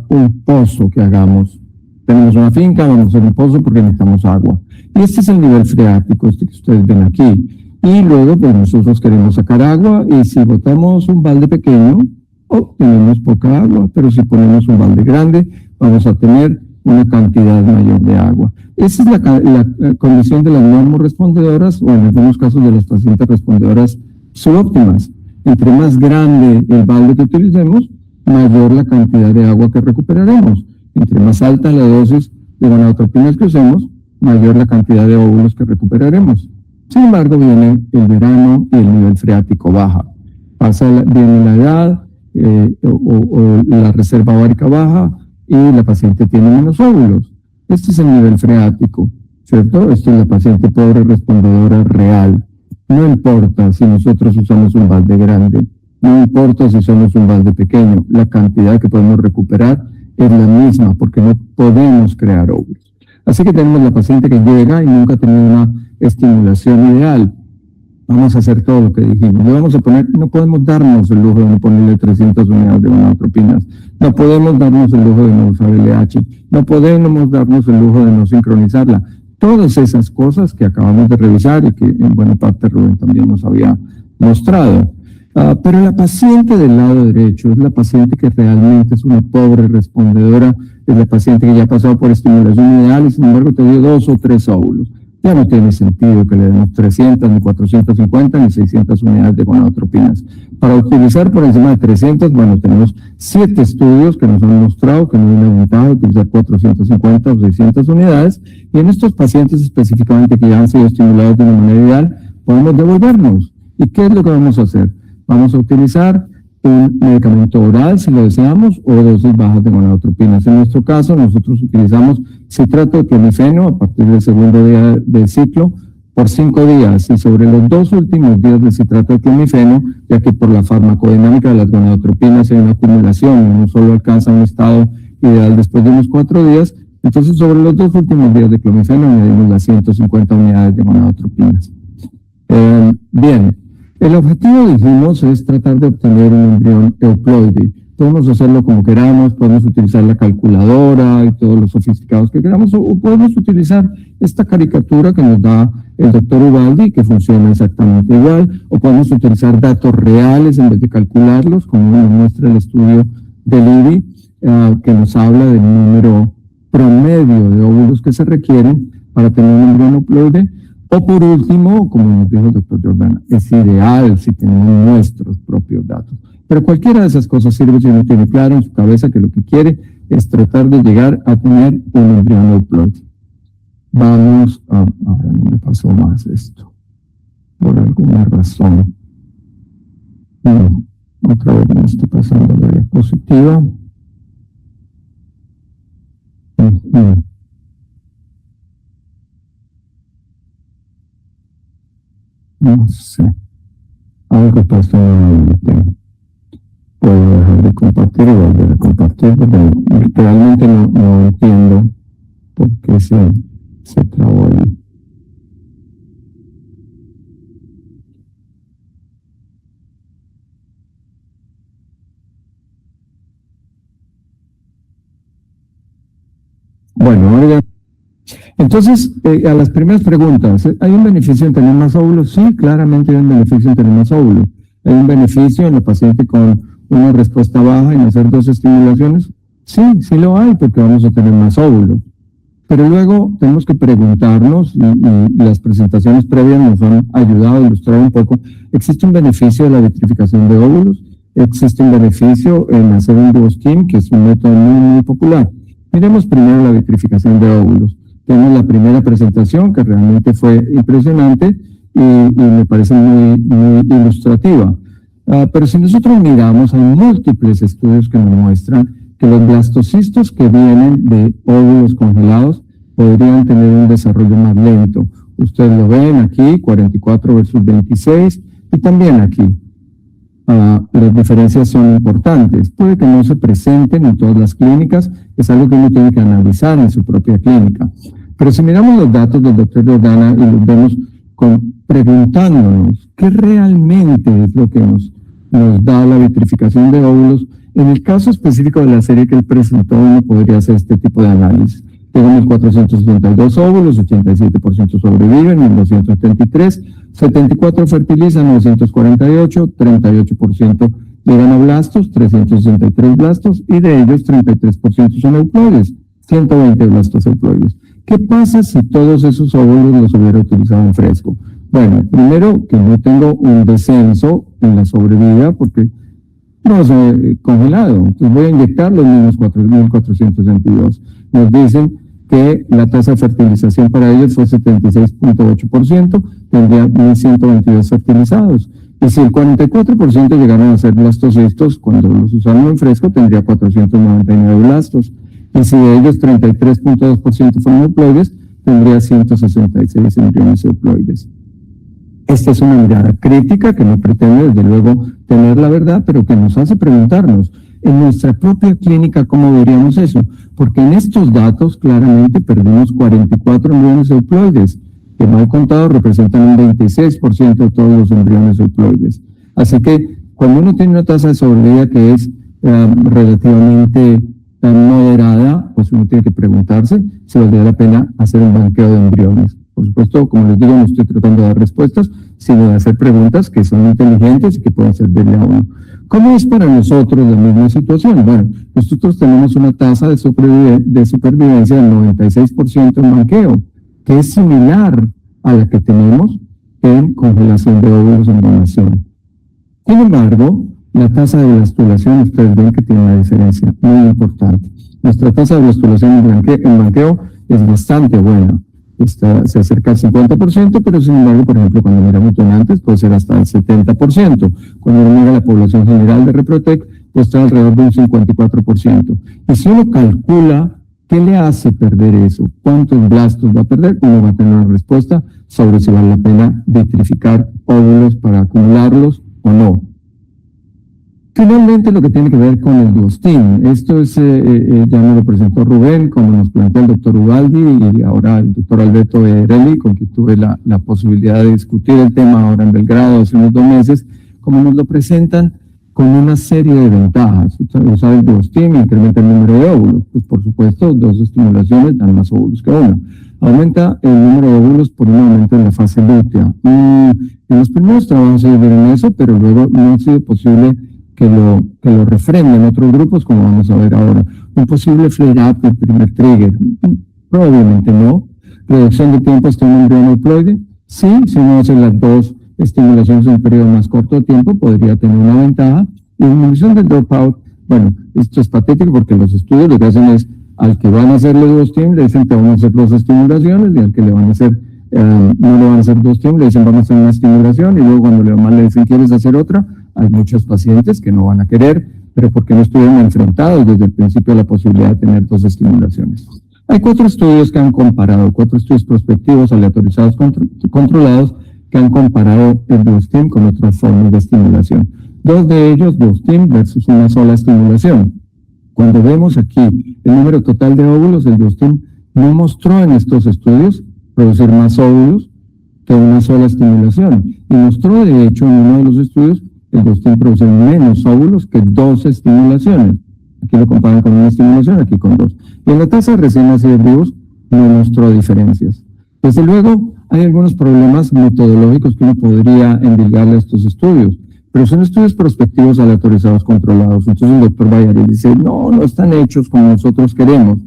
un pozo que hagamos. Tenemos una finca, vamos a hacer un pozo porque necesitamos agua. Y este es el nivel freático, este que ustedes ven aquí. Y luego, pues nosotros queremos sacar agua y si botamos un balde pequeño, obtenemos poca agua, pero si ponemos un balde grande, vamos a tener una cantidad mayor de agua. Esa es la condición de las normorespondedoras, o en algunos casos de las pacientes respondedoras subóptimas. Entre más grande el balde que utilicemos, mayor la cantidad de agua que recuperaremos. Entre más alta la dosis de gonadotropinas que usemos, mayor la cantidad de óvulos que recuperaremos. Sin embargo, viene el verano y el nivel freático baja. Viene la edad o la reserva ovárica baja y la paciente tiene menos óvulos. Este es el nivel freático, ¿cierto? Esto es la paciente pobre respondedora real. No importa si nosotros usamos un balde grande, no importa si usamos un balde pequeño, la cantidad que podemos recuperar es la misma porque no podemos crear óvulos. Así que tenemos la paciente que llega y nunca ha tenido una estimulación ideal. Vamos a hacer todo lo que dijimos. Le vamos a poner, no podemos darnos el lujo de no ponerle 300 unidades de gonadotropinas. No podemos darnos el lujo de no usar LH. No podemos darnos el lujo de no sincronizarla. Todas esas cosas que acabamos de revisar y que en buena parte Rubén también nos había mostrado. Pero la paciente del lado derecho es la paciente que realmente es una pobre respondedora, es la paciente que ya ha pasado por estimulación ideal y sin embargo te dio 2 o 3 óvulos. Ya no tiene sentido que le demos 300, ni 450, ni 600 unidades de gonadotropinas. Para utilizar por encima de 300, bueno, tenemos 7 estudios que nos han mostrado que no hay una ventaja de utilizar 450 o 600 unidades, y en estos pacientes específicamente que ya han sido estimulados de una manera ideal, podemos devolvernos. ¿Y qué es lo que vamos a hacer? Vamos a utilizar un medicamento oral, si lo deseamos, o dosis bajas de gonadotropinas. En nuestro caso, nosotros utilizamos citrato de clomifeno a partir del segundo día del ciclo por 5 días, y sobre los 2 últimos días del citrato de clomifeno, ya que por la farmacodinámica de las gonadotropinas hay una acumulación, no solo alcanza un estado ideal después de unos 4 días, entonces sobre los 2 últimos días de clomifeno medimos las 150 unidades de gonadotropinas. Bien. El objetivo, dijimos, es tratar de obtener un embrión euploide. Podemos hacerlo como queramos, podemos utilizar la calculadora y todos los sofisticados que queramos, o podemos utilizar esta caricatura que nos da el doctor Ubaldi, que funciona exactamente igual, o podemos utilizar datos reales en vez de calcularlos, como nos muestra el estudio del IBI, que nos habla del número promedio de óvulos que se requieren para tener un embrión euploide. O por último, como nos dijo el doctor Jordana, es ideal si tenemos nuestros propios datos. Pero cualquiera de esas cosas sirve si uno tiene claro en su cabeza que lo que quiere es tratar de llegar a tener un embrión euploide. Vamos a... Ahora no me pasó más esto. Por alguna razón. No, otra vez me está pasando la diapositiva. No sé. Algo pasó en el tema. Puedo dejar de compartir o volver a compartir, porque realmente no entiendo por qué se trabó ahí. Bueno, ahora entonces, a las primeras preguntas, ¿hay un beneficio en tener más óvulos? Sí, claramente hay un beneficio en tener más óvulos. ¿Hay un beneficio en la paciente con una respuesta baja en hacer 2 estimulaciones? Sí, sí lo hay, porque vamos a tener más óvulos. Pero luego tenemos que preguntarnos, y las presentaciones previas nos han ayudado a ilustrar un poco, ¿existe un beneficio de la vitrificación de óvulos? ¿Existe un beneficio en hacer un duostim, que es un método muy popular? Miremos primero la vitrificación de óvulos. Tenemos la primera presentación que realmente fue impresionante y me parece muy ilustrativa. Pero si nosotros miramos, hay múltiples estudios que nos muestran que los blastocistos que vienen de óvulos congelados podrían tener un desarrollo más lento. Ustedes lo ven aquí, 44 versus 26, y también aquí. Las diferencias son importantes. Puede que no se presenten en todas las clínicas, es algo que uno tiene que analizar en su propia clínica. Pero si miramos los datos del doctor Jordana y los vemos preguntándonos qué realmente es lo que nos da la vitrificación de óvulos. En el caso específico de la serie que él presentó, uno podría hacer este tipo de análisis. Tengo 1.472 óvulos, 87% sobreviven, 1.273, 74 fertilizan, 948, 38% llegan a blastos, 363 blastos, y de ellos 33% son euploides, 120 blastos euploides. ¿Qué pasa si todos esos óvulos los hubiera utilizado en fresco? Bueno, primero que no tengo un descenso en la sobrevida porque no es congelado. Entonces voy a inyectar los mismos 4.422. Nos dicen que la tasa de fertilización para ellos fue 76.8%, tendría 1.122 fertilizados. Y si el 44% llegaron a ser blastocitos, cuando los usaron en fresco, tendría 499 blastos. Y si de ellos 33.2% fueron euploides, tendría 166 embriones euploides. Esta es una mirada crítica que no pretende, desde luego, tener la verdad, pero que nos hace preguntarnos, en nuestra propia clínica, ¿cómo veríamos eso? Porque en estos datos, claramente, perdimos 44 embriones euploides, que mal contado representan un 26% de todos los embriones euploides. Así que, cuando uno tiene una tasa de sobrevida que es relativamente moderada, pues uno tiene que preguntarse si valdría la pena hacer un banqueo de embriones. Por supuesto, como les digo, no estoy tratando de dar respuestas, sino de hacer preguntas que son inteligentes y que pueden servirle a uno. ¿Cómo es para nosotros la misma situación? Bueno, nosotros tenemos una tasa de supervivencia del 96% en banqueo, que es similar a la que tenemos en congelación de óvulos en donación. Sin embargo, la tasa de blastulación, ustedes ven que tiene una diferencia muy importante. Nuestra tasa de blastulación en banqueo es bastante buena. Se acerca al 50%, pero sin embargo, por ejemplo, cuando miramos donantes puede ser hasta el 70%. Cuando uno mira la población general de Reprotec, pues está alrededor de un 54%. Y si uno calcula qué le hace perder eso, cuántos blastos va a perder, uno va a tener una respuesta sobre si vale la pena vitrificar óvulos para acumularlos o no. Finalmente, lo que tiene que ver con el Duostin. Esto es, ya me lo presentó Rubén, como nos planteó el doctor Ubaldi y ahora el doctor Alberto Ereli, con quien tuve la posibilidad de discutir el tema ahora en Belgrado hace unos 2 meses, como nos lo presentan con una serie de ventajas. Usar el Duostin incrementa el número de óvulos. Pues por supuesto, 2 estimulaciones dan más óvulos que una. Aumenta el número de óvulos por un aumento en la fase lútea. En los primeros trabajos se vieron eso, pero luego no ha sido posible que lo refrenden otros grupos, como vamos a ver ahora. Un posible flare-up del primer trigger, probablemente no. Reducción de tiempo hasta un embrión euploide, sí, si uno hace las 2 estimulaciones en un periodo más corto de tiempo, podría tener una ventaja. Y disminución del dropout, bueno, esto es patético porque los estudios lo que hacen es, al que van a hacer los 2 tiempos, le dicen que vamos a hacer 2 estimulaciones, y al que le van a hacer, no le van a hacer 2 tiempos, le dicen vamos a hacer una estimulación, y luego cuando le dicen ¿quieres hacer otra? Hay muchos pacientes que no van a querer, pero porque no estuvieron enfrentados desde el principio a la posibilidad de tener 2 estimulaciones. Hay 4 estudios que han comparado, 4 estudios prospectivos aleatorizados controlados que han comparado el Duostin con otras formas de estimulación. 2 de ellos, Duostin versus una sola estimulación. Cuando vemos aquí el número total de óvulos, el Duostin no mostró en estos estudios producir más óvulos que una sola estimulación. Y mostró, de hecho, en uno de los estudios, el Duostin produce menos óvulos que 2 estimulaciones. Aquí lo comparan con una estimulación, aquí con 2. Y en la tasa de recién nacidos vivos no mostró diferencias. Desde luego, hay algunos problemas metodológicos que uno podría endilgarle a estos estudios, pero son estudios prospectivos aleatorizados controlados. Entonces el doctor Bayari dice, no están hechos como nosotros queremos.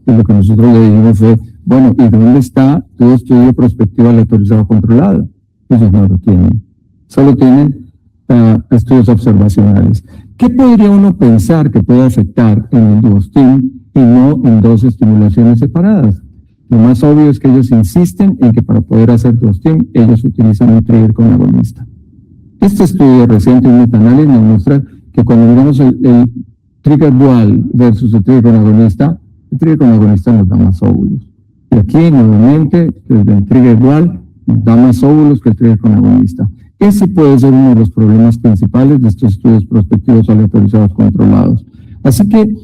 Y lo que nosotros le dijimos fue, bueno, ¿y dónde está todo estudio prospectivo aleatorizado controlado? Ellos no lo tienen. Solo tienen estudios observacionales. ¿Qué podría uno pensar que puede afectar en el Duostin y no en 2 estimulaciones separadas? Lo más obvio es que ellos insisten en que para poder hacer Duostin, ellos utilizan un trigger con agonista. Este estudio reciente, un metaanálisis, nos muestra que cuando miramos el trigger dual versus el trigger con agonista nos da más óvulos. Y aquí, nuevamente, desde el trigger dual nos da más óvulos que el trigger con agonista. Ese puede ser uno de los problemas principales de estos estudios prospectivos aleatorizados controlados. Así que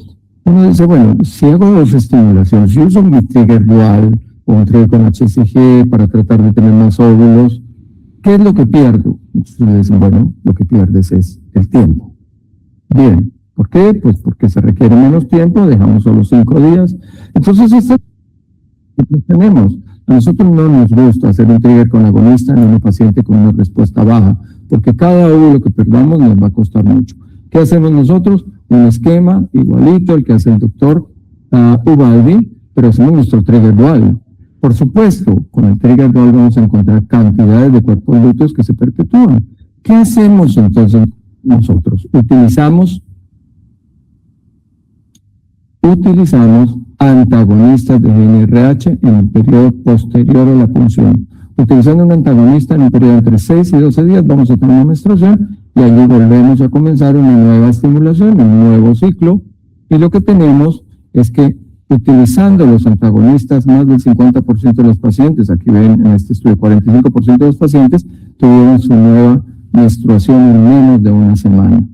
uno dice, bueno, si hago 2 estimulaciones, si uso mi trigger dual, o un trigger con HCG para tratar de tener más óvulos. ¿Qué es lo que pierdo? Entonces dicen, bueno, lo que pierdes es el tiempo. Bien, ¿por qué? Pues porque se requiere menos tiempo, dejamos solo 5 días. Entonces, esto que tenemos. A nosotros no nos gusta hacer un trigger con agonista en una paciente con una respuesta baja, porque cada óvulo que perdamos nos va a costar mucho. ¿Qué hacemos nosotros? Un esquema igualito al que hace el doctor Ubaldi, pero hacemos nuestro trigger dual. Por supuesto, con el trigger dual vamos a encontrar cantidades de cuerpos lúteos que se perpetúan. ¿Qué hacemos entonces nosotros? Utilizamos antagonistas de GNRH en el periodo posterior a la punción. Utilizando un antagonista en un periodo entre 6 y 12 días vamos a tener una menstruación y allí volvemos a comenzar una nueva estimulación, un nuevo ciclo, y lo que tenemos es que utilizando los antagonistas, más del 50% de los pacientes, aquí ven en este estudio 45% de los pacientes tuvieron su nueva menstruación en menos de una semana.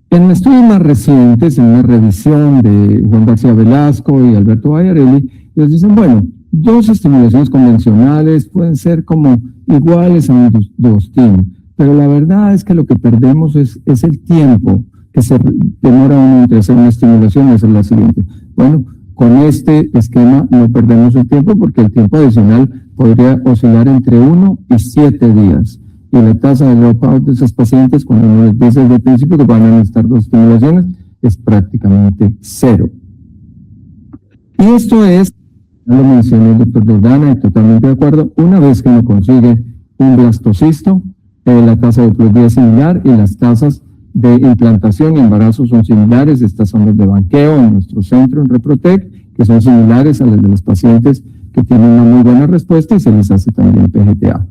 En estudios más recientes, en una revisión de Juan García Velasco y Alberto Bayarelli, ellos dicen, bueno, 2 estimulaciones convencionales pueden ser como iguales a un Dostin, pero la verdad es que lo que perdemos es el tiempo que se demora uno entre hacer una estimulación y hacer la siguiente. Bueno, con este esquema no perdemos el tiempo porque el tiempo adicional podría oscilar entre 1 y 7 días. Y la tasa de dropout de esos pacientes, cuando uno les dice desde el principio que van a necesitar 2 estimulaciones, es prácticamente 0. Y esto es, ya lo mencionó el doctor Jordana, y totalmente de acuerdo, una vez que uno consigue un blastocisto, la tasa de euplogía es similar y las tasas de implantación y embarazo son similares. Estas son las de banqueo en nuestro centro en Reprotec, que son similares a las de los pacientes que tienen una muy buena respuesta y se les hace también PGTA.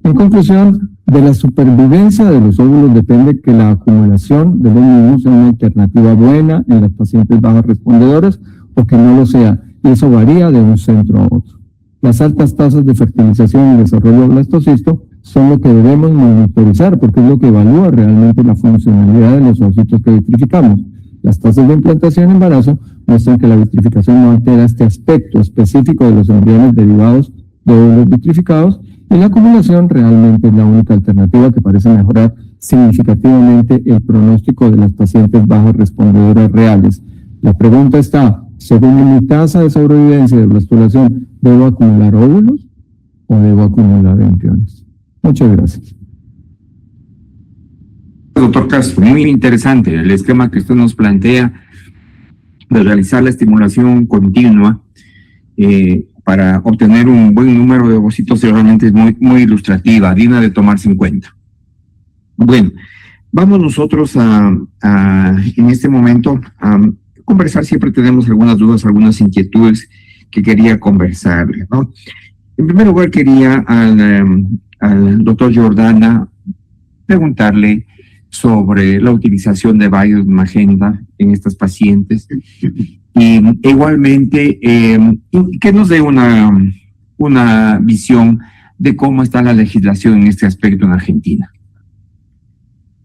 En conclusión, de la supervivencia de los óvulos depende que la acumulación de los mismos sea una alternativa buena en las pacientes bajas respondedoras o que no lo sea, y eso varía de un centro a otro. Las altas tasas de fertilización y desarrollo de blastocisto son lo que debemos monitorizar porque es lo que evalúa realmente la funcionalidad de los ovocitos que vitrificamos. Las tasas de implantación y embarazo muestran que la vitrificación no altera este aspecto específico de los embriones derivados de óvulos vitrificados y la acumulación realmente es la única alternativa que parece mejorar significativamente el pronóstico de las pacientes bajas respondedoras reales. La pregunta está, según mi tasa de sobrevivencia de blastulación, ¿debo acumular óvulos o debo acumular embriones? Muchas gracias. Doctor Castro, muy interesante el esquema que usted nos plantea de realizar la estimulación continua para obtener un buen número de ovocitos, realmente es muy ilustrativa, digna de tomarse en cuenta. Bueno, vamos nosotros en este momento a conversar. Siempre tenemos algunas dudas, algunas inquietudes que quería conversarle, ¿no? En primer lugar, quería al doctor Jordana preguntarle sobre la utilización de Biomagenta en estas pacientes y igualmente que nos dé una visión de cómo está la legislación en este aspecto en Argentina.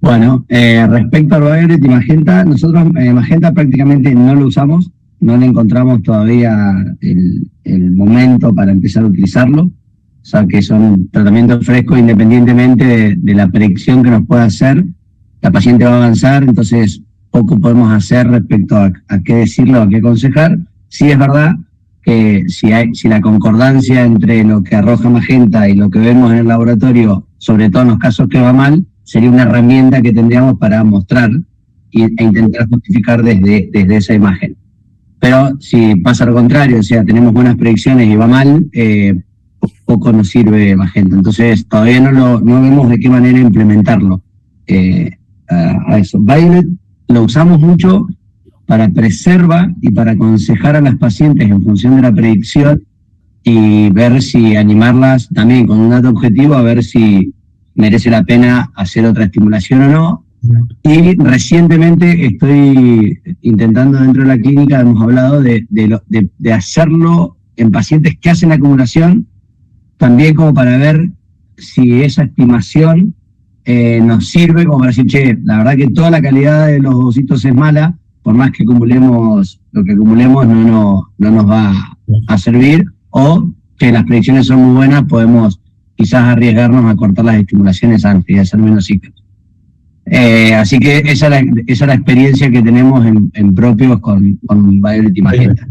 Bueno, respecto al Violet y Magenta, nosotros Magenta prácticamente no lo usamos, no le encontramos todavía el momento para empezar a utilizarlo, o sea que son tratamientos frescos independientemente de la predicción que nos pueda hacer. La paciente va a avanzar, entonces poco podemos hacer respecto a qué decirle o a qué aconsejar. Sí es verdad que si la concordancia entre lo que arroja Magenta y lo que vemos en el laboratorio, sobre todo en los casos que va mal, sería una herramienta que tendríamos para mostrar e intentar justificar desde esa imagen. Pero si pasa lo contrario, o sea, tenemos buenas predicciones y va mal, poco nos sirve Magenta. Entonces todavía no vemos de qué manera implementarlo a eso. Violet lo usamos mucho para preserva y para aconsejar a las pacientes en función de la predicción y ver si animarlas también con un dato objetivo, a ver si merece la pena hacer otra estimulación o no. Y recientemente estoy intentando dentro de la clínica, hemos hablado de hacerlo en pacientes que hacen acumulación, también como para ver si esa estimación nos sirve como para decir, che, la verdad que toda la calidad de los ovocitos es mala, por más que acumulemos, lo que acumulemos no nos va a servir, o que las predicciones son muy buenas, podemos quizás arriesgarnos a cortar las estimulaciones antes y hacer menos ciclos. Así que esa es la experiencia que tenemos en propios con Biolite y Magenta.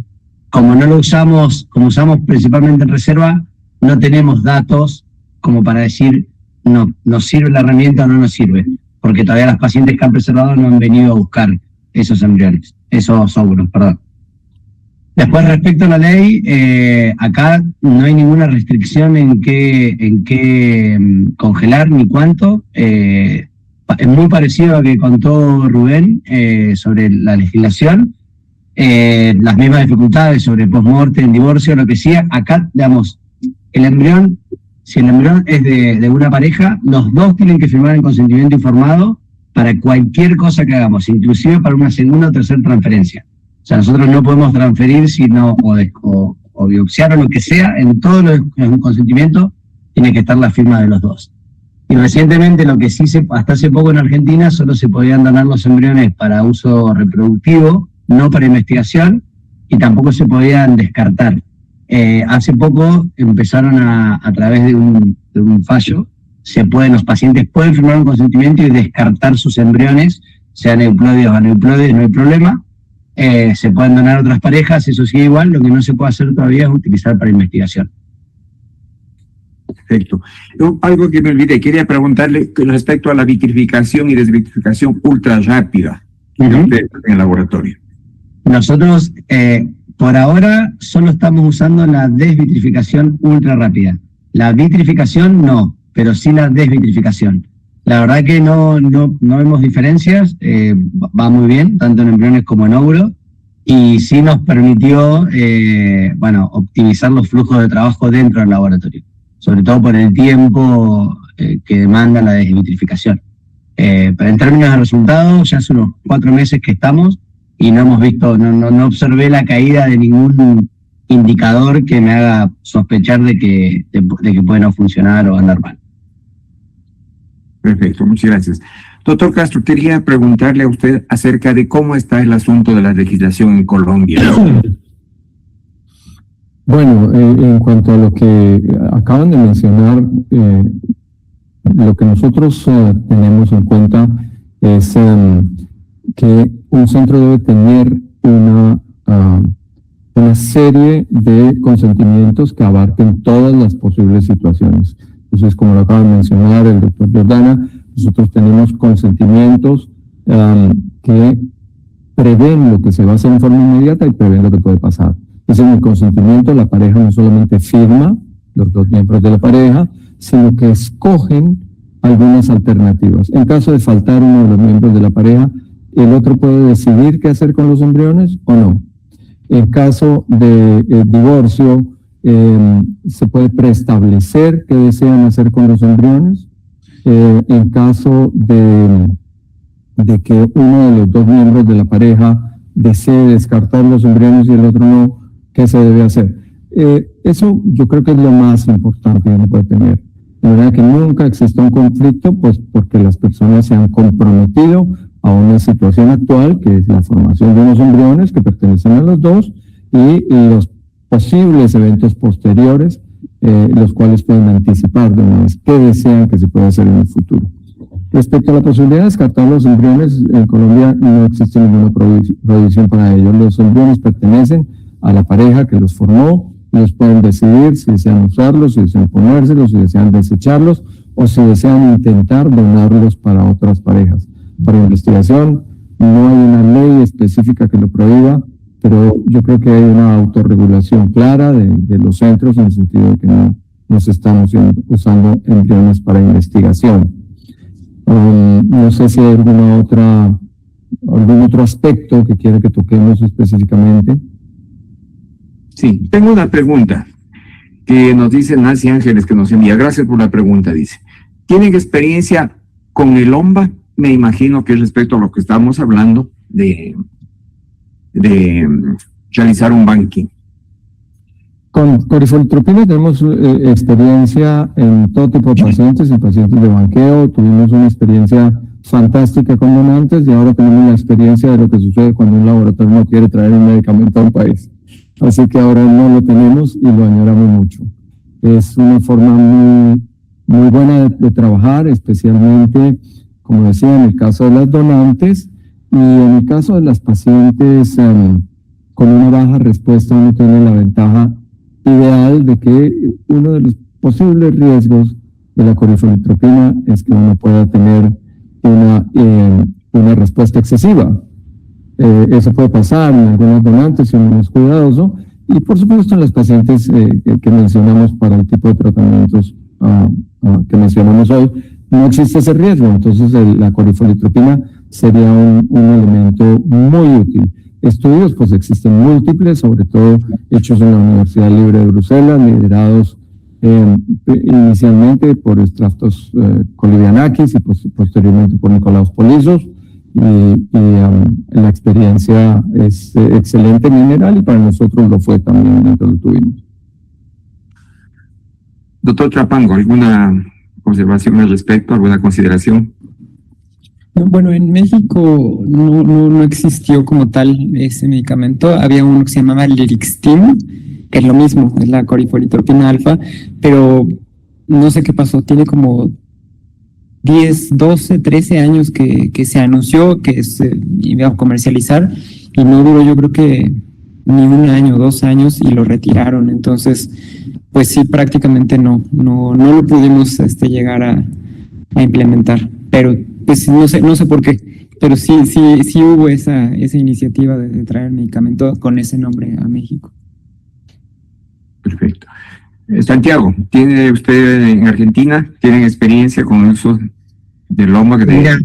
Como no lo usamos, como usamos principalmente en reserva, no tenemos datos como para decir nos sirve la herramienta o no nos sirve, porque todavía las pacientes que han preservado no han venido a buscar esos embriones, esos óvulos, perdón. Después, respecto a la ley, acá no hay ninguna restricción en qué congelar ni cuánto. Es muy parecido a lo que contó Rubén sobre la legislación. Las mismas dificultades sobre post-mortem, divorcio, lo que sea. Acá, digamos, el embrión, si el embrión es de una pareja, los dos tienen que firmar el consentimiento informado para cualquier cosa que hagamos, inclusive para una segunda o tercera transferencia. O sea, nosotros no podemos transferir o biopsiar o lo que sea, en todo un consentimiento tiene que estar la firma de los dos. Y recientemente lo que sí hasta hace poco en Argentina solo se podían donar los embriones para uso reproductivo, no para investigación, y tampoco se podían descartar. Hace poco empezaron a través de un fallo, los pacientes pueden firmar un consentimiento y descartar sus embriones, sean euploides o aneuploides, no hay problema. Se pueden donar a otras parejas, eso sigue igual, lo que no se puede hacer todavía es utilizar para investigación. Perfecto. Algo que me olvidé, quería preguntarle respecto a la vitrificación y desvitrificación ultra rápida en el laboratorio. Nosotros, por ahora, solo estamos usando la desvitrificación ultra rápida. La vitrificación no, pero sí la desvitrificación. La verdad que no vemos diferencias, va muy bien, tanto en embriones como en óvulos, y sí nos permitió, optimizar los flujos de trabajo dentro del laboratorio, sobre todo por el tiempo que demanda la desvitrificación. Pero en términos de resultados, ya hace unos 4 meses que estamos y no hemos visto, no observé la caída de ningún indicador que me haga sospechar de que puede no funcionar o andar mal. Perfecto, muchas gracias. Doctor Castro, quería preguntarle a usted acerca de cómo está el asunto de la legislación en Colombia. Bueno, en cuanto a lo que acaban de mencionar, lo que nosotros tenemos en cuenta es que un centro debe tener una serie de consentimientos que abarquen todas las posibles situaciones. Entonces, como lo acaba de mencionar el doctor Jordana, nosotros tenemos consentimientos que prevén lo que se va a hacer en forma inmediata y prevén lo que puede pasar. Entonces, en el consentimiento, la pareja no solamente firma, los dos miembros de la pareja, sino que escogen algunas alternativas. En caso de faltar uno de los miembros de la pareja, el otro puede decidir qué hacer con los embriones o no. En caso de divorcio, se puede preestablecer qué desean hacer con los embriones. En caso de que uno de los dos miembros de la pareja desee descartar los embriones y el otro no, ¿qué se debe hacer? Eso yo creo que es lo más importante que uno puede tener. De verdad que nunca exista un conflicto, pues porque las personas se han comprometido a una situación actual, que es la formación de unos embriones que pertenecen a los dos y los posibles eventos posteriores, los cuales pueden anticipar de una vez qué desean que se pueda hacer en el futuro. Respecto a la posibilidad de descartar los embriones, en Colombia no existe ninguna prohibición para ello. Los embriones pertenecen a la pareja que los formó, ellos pueden decidir si desean usarlos, si desean ponérselos, si desean desecharlos o si desean intentar donarlos para otras parejas. Para investigación no hay una ley específica que lo prohíba, pero yo creo que hay una autorregulación clara de los centros en el sentido de que no se están usando embriones para investigación. No sé si hay algún otro aspecto que quiera que toquemos específicamente. Sí, tengo una pregunta que nos dice Nancy Ángeles, que nos envía. Gracias por la pregunta, dice. ¿Tienen experiencia con el OMBA? Me imagino que es respecto a lo que estamos hablando de realizar un banking. Con corifolitropina tenemos experiencia en todo tipo de pacientes, en pacientes de banqueo. Tuvimos una experiencia fantástica con donantes y ahora tenemos la experiencia de lo que sucede cuando un laboratorio no quiere traer un medicamento a un país. así que ahora no lo tenemos y lo añoramos mucho. Es una forma muy buena de trabajar, especialmente, como decía, en el caso de las donantes y en el caso de las pacientes con una baja respuesta. Uno tiene la ventaja ideal de que uno de los posibles riesgos de la corifenitropina es que uno pueda tener una respuesta excesiva. Eso puede pasar en algunos donantes si uno es cuidadoso, y por supuesto en las pacientes que mencionamos para el tipo de tratamientos que mencionamos hoy, no existe ese riesgo. Entonces la corifenitropina sería un elemento muy útil. Estudios pues existen múltiples, sobre todo hechos en la Universidad Libre de Bruselas, liderados inicialmente por Estraftos Kolivianakis y posteriormente por Nicolaos Polizos, y la experiencia es excelente en general, y para nosotros lo fue también cuando lo tuvimos. Doctor Trapango, ¿alguna observación al respecto, alguna consideración? Bueno, en México no existió como tal ese medicamento. Había uno que se llamaba Lirixtim, que es lo mismo, es la corifenitropina alfa, pero no sé qué pasó. Tiene como 10, 12, 13 años que se anunció que se iba a comercializar, y no duró, yo creo que ni 1 año, 2 años, y lo retiraron. Entonces, pues sí, prácticamente no lo pudimos llegar a implementar. Pero pues no sé por qué, pero sí hubo esa iniciativa de traer el medicamento con ese nombre a México. Perfecto. Santiago, ¿tiene usted en Argentina, tienen experiencia con el uso del OMA? Mira,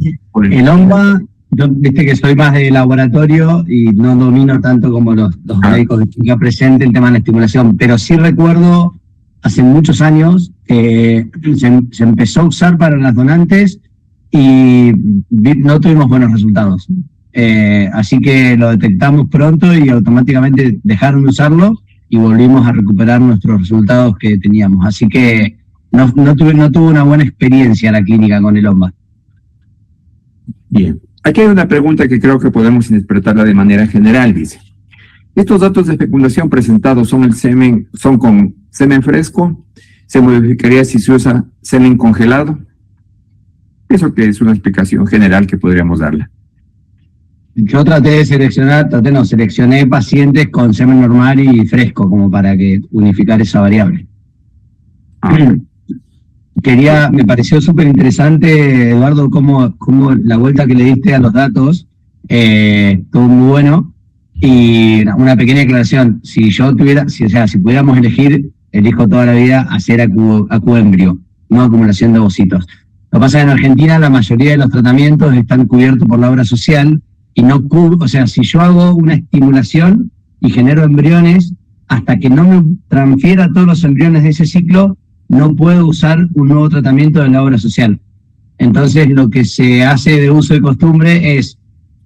el OMA, yo viste que soy más de laboratorio y no domino tanto como los médicos que presenten el tema de la estimulación, pero sí recuerdo hace muchos años se empezó a usar para las donantes y no tuvimos buenos resultados. Así que lo detectamos pronto y automáticamente dejaron de usarlo y volvimos a recuperar nuestros resultados que teníamos. Así que no tuvo una buena experiencia la clínica con el OMA. Bien. Aquí hay una pregunta que creo que podemos interpretarla de manera general, dice. Estos datos de fecundación presentados son con semen fresco. ¿Se modificaría si se usa semen congelado? Eso que es una explicación general que podríamos darle. Yo seleccioné pacientes con semen normal y fresco, como para unificar esa variable. Me pareció súper interesante, Eduardo, cómo la vuelta que le diste a los datos, estuvo muy bueno. Y una pequeña aclaración: si pudiéramos elegir, elijo toda la vida hacer acuembrio, no acumulación de ovocitos. Lo que pasa es que en Argentina la mayoría de los tratamientos están cubiertos por la obra social y si yo hago una estimulación y genero embriones, hasta que no me transfiera todos los embriones de ese ciclo, no puedo usar un nuevo tratamiento de la obra social. Entonces, lo que se hace de uso de costumbre es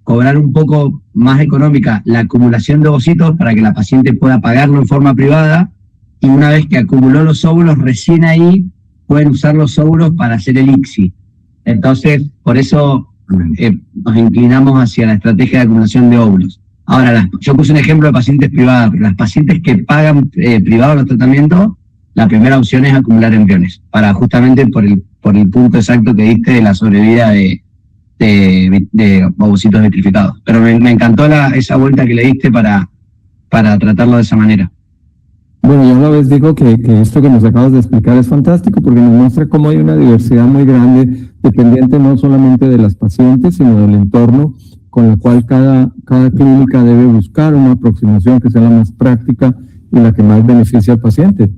cobrar un poco más económica la acumulación de ovocitos para que la paciente pueda pagarlo en forma privada, y una vez que acumuló los óvulos, recién ahí pueden usar los óvulos para hacer el ICSI. Entonces, por eso nos inclinamos hacia la estrategia de acumulación de óvulos. Ahora, yo puse un ejemplo de pacientes privadas, pero las pacientes que pagan privados los tratamientos, la primera opción es acumular embriones, para justamente por el punto exacto que diste de la sobrevida de ovocitos vitrificados. Pero me encantó esa vuelta que le diste para tratarlo de esa manera. Bueno, yo a la vez digo que esto que nos acabas de explicar es fantástico, porque nos muestra cómo hay una diversidad muy grande, dependiente no solamente de las pacientes, sino del entorno, con la cual cada clínica debe buscar una aproximación que sea la más práctica y la que más beneficie al paciente.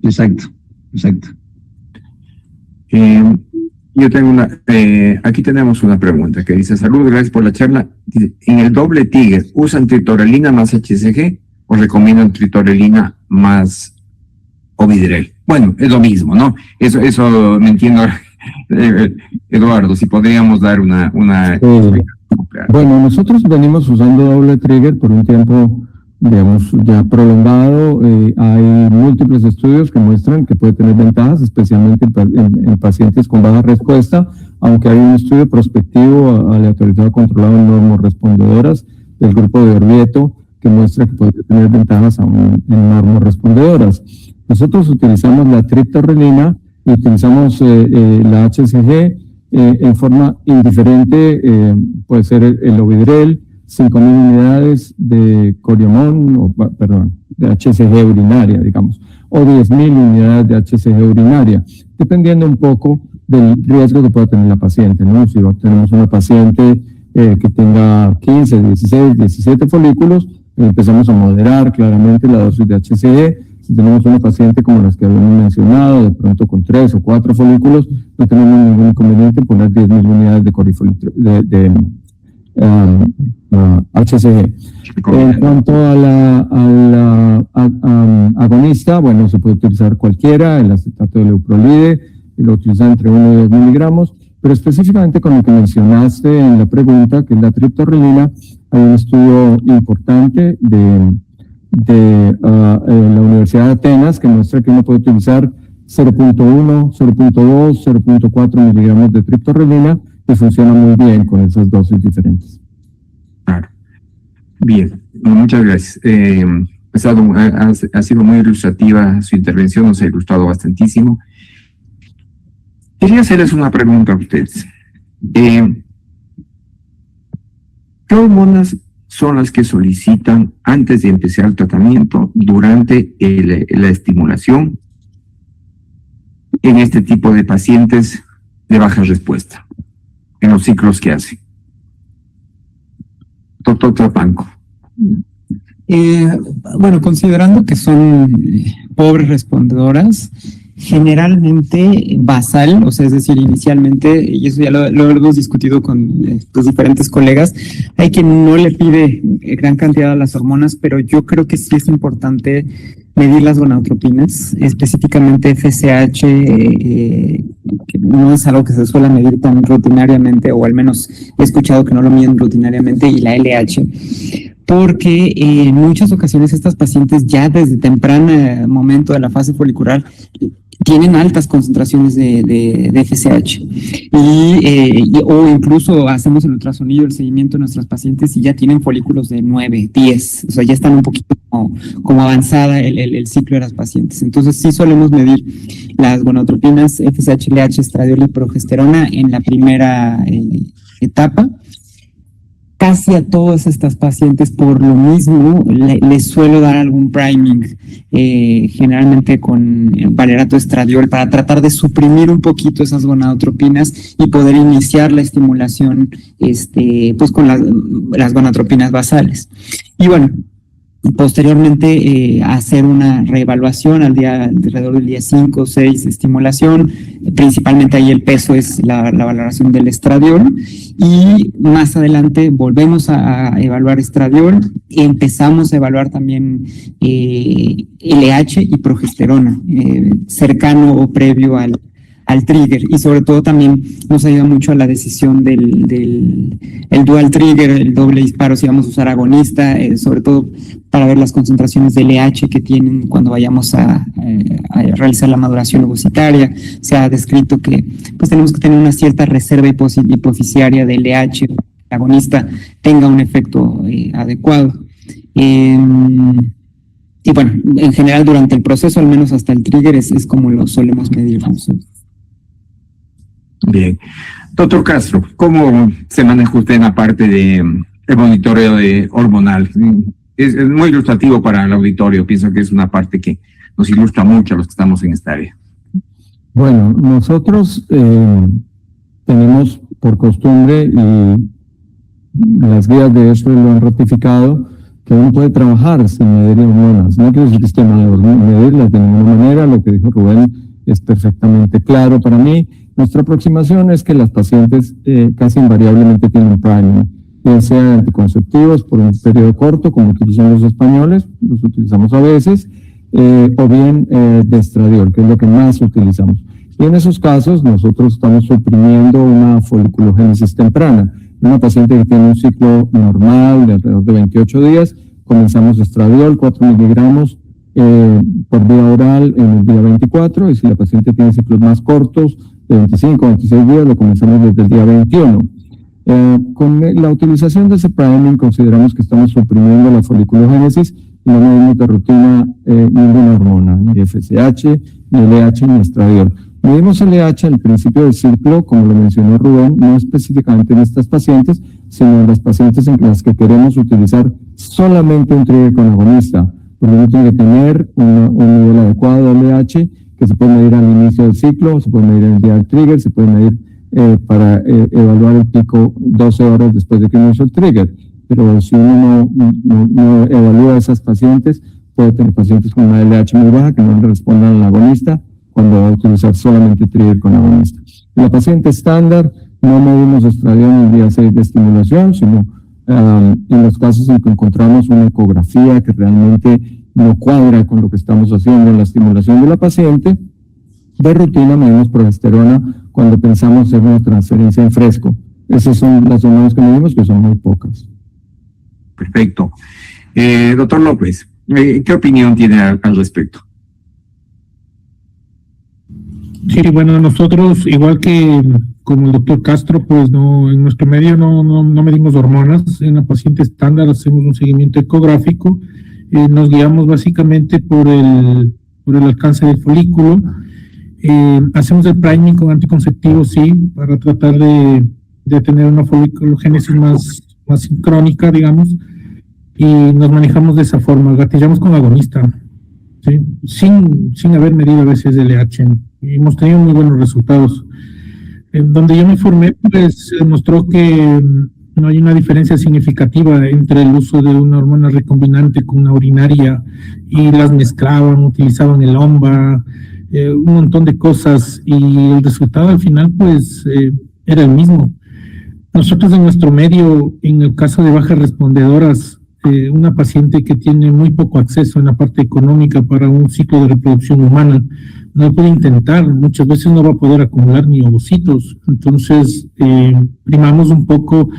Exacto. Yo tengo aquí tenemos una pregunta que dice: saludos, gracias por la charla. Dice, en el doble Tiger, ¿usan tritorelina más HCG o recomiendan tritorelina más Ovidrel? Bueno, es lo mismo, ¿no? Eso me entiendo, Eduardo, si podríamos dar una Bueno, nosotros venimos usando doble trigger por un tiempo, digamos, ya prolongado. Hay múltiples estudios que muestran que puede tener ventajas, especialmente en pacientes con baja respuesta, aunque hay un estudio prospectivo aleatorizado controlado en normorespondedoras del grupo de Orvieto, que muestra que puede tener ventajas aún en normorespondedoras. Nosotros utilizamos la triptorelina y utilizamos la HCG en forma indiferente, puede ser el Ovidrel, 5.000 unidades de Coriamón, de HCG urinaria, digamos, o 10.000 unidades de HCG urinaria, dependiendo un poco del riesgo que pueda tener la paciente, ¿no? Si tenemos una paciente que tenga 15, 16, 17 folículos, empezamos a moderar claramente la dosis de HCG. Si tenemos una paciente como las que habíamos mencionado, de pronto con 3 o 4 folículos, no tenemos ningún inconveniente en poner 10.000 unidades de HCG. En cuanto a la agonista, bueno, se puede utilizar cualquiera, el acetato de leuprolide, y lo utilizan entre 1 y 2 miligramos, pero específicamente con lo que mencionaste en la pregunta, que es la triptorelina, hay un estudio importante de la Universidad de Atenas que muestra que uno puede utilizar 0.1, 0.2, 0.4 miligramos de triptorelina y funciona muy bien con esas dosis diferentes. Claro. Bien, muchas gracias. Ha sido muy ilustrativa su intervención, nos ha ilustrado bastantísimo. Quería hacerles una pregunta a ustedes. ¿Qué hormonas son las que solicitan antes de empezar el tratamiento, durante la estimulación en este tipo de pacientes de baja respuesta, en los ciclos que hace? Doctor Trapanco. Bueno, considerando que son pobres respondedoras, generalmente basal, o sea, es decir, inicialmente, y eso ya lo hemos discutido con los diferentes colegas, hay quien no le pide gran cantidad de las hormonas, pero yo creo que sí es importante medir las gonadotropinas, específicamente FSH, que no es algo que se suele medir tan rutinariamente, o al menos he escuchado que no lo miden rutinariamente, y la LH, porque en muchas ocasiones estas pacientes ya desde temprano momento de la fase folicular tienen altas concentraciones de FSH o incluso hacemos el ultrasonido, el seguimiento de nuestras pacientes y ya tienen folículos de 9, 10, o sea, ya están un poquito como avanzada el ciclo de las pacientes. Entonces sí solemos medir las gonadotropinas, FSH, LH, estradiol y progesterona en la primera etapa. Casi a todas estas pacientes, por lo mismo, les suelo dar algún priming, generalmente con valerato estradiol, para tratar de suprimir un poquito esas gonadotropinas y poder iniciar la estimulación pues con las gonadotropinas basales. Y bueno, posteriormente hacer una reevaluación alrededor del día 5 o 6 de estimulación, principalmente ahí el peso es la valoración del estradiol, y más adelante volvemos a evaluar estradiol, empezamos a evaluar también LH y progesterona, cercano o previo al trigger, y sobre todo también nos ayuda mucho a la decisión del dual trigger, el doble disparo, si vamos a usar agonista, sobre todo para ver las concentraciones de LH que tienen cuando vayamos a realizar la maduración ovocitaria. Se ha descrito que pues tenemos que tener una cierta reserva hipoficiaria de LH, el agonista tenga un efecto adecuado. Y bueno, en general durante el proceso, al menos hasta el trigger, es como lo solemos medir nosotros. Bien. Doctor Castro, ¿cómo se maneja usted en la parte de el monitoreo hormonal? Es muy ilustrativo para el auditorio. Pienso que es una parte que nos ilustra mucho a los que estamos en esta área. Bueno, nosotros tenemos por costumbre, y las guías de eso lo han ratificado, que uno puede trabajar sin medir hormonas. No quiere decir que esté mal medirlas de ninguna manera. Lo que dijo Rubén es perfectamente claro para mí. Nuestra aproximación es que las pacientes casi invariablemente tienen priming, ya sea anticonceptivos por un periodo corto, como utilizan los españoles, los utilizamos a veces, o bien de estradiol, que es lo que más utilizamos. Y en esos casos nosotros estamos suprimiendo una foliculogénesis temprana. Una paciente que tiene un ciclo normal de alrededor de 28 días, comenzamos estradiol, 4 miligramos por vía oral en el día 24, y si la paciente tiene ciclos más cortos, de 25 o 26 días, lo comenzamos desde el día 21. Con la utilización de ese priming consideramos que estamos suprimiendo la foliculogénesis y no medimos de rutina ninguna hormona, ni FSH, ni LH, ni estradiol. Medimos LH al principio del ciclo, como lo mencionó Rubén, no específicamente en estas pacientes, sino en las pacientes en las que queremos utilizar solamente un trigger con agonista, porque uno tiene que tener un nivel adecuado de LH, que se puede medir al inicio del ciclo, se puede medir en el día del trigger, se puede medir para evaluar el pico 12 horas después de que uno hizo el trigger. Pero si uno no evalúa a esas pacientes, puede tener pacientes con una LH muy baja que no le respondan al agonista cuando va a utilizar solamente trigger con agonista. En la paciente estándar no medimos estradiol en el día 6 de estimulación, sino en los casos en que encontramos una ecografía que realmente no cuadra con lo que estamos haciendo en la estimulación de la paciente. De rutina medimos progesterona cuando pensamos hacer una transferencia en fresco. Esas son las hormonas que medimos, que son muy pocas. Perfecto. Doctor López, ¿qué opinión tiene al respecto? Sí, bueno, nosotros, igual que como el doctor Castro, pues no, en nuestro medio no medimos hormonas. En la paciente estándar hacemos un seguimiento ecográfico. Nos guiamos básicamente por el alcance del folículo. Hacemos el priming con anticonceptivos, sí, para tratar de tener una foliculogénesis más sincrónica, digamos, y nos manejamos de esa forma, gatillamos con agonista, ¿sí? sin haber medido a veces LH, y hemos tenido muy buenos resultados. Donde yo me informé, pues se demostró que no hay una diferencia significativa entre el uso de una hormona recombinante con una urinaria, y las mezclaban, utilizaban el OMBA, un montón de cosas, y el resultado al final pues era el mismo. Nosotros en nuestro medio, en el caso de bajas respondedoras, una paciente que tiene muy poco acceso en la parte económica para un ciclo de reproducción humana, no puede intentar, muchas veces no va a poder acumular ni ovocitos. Entonces, primamos un poco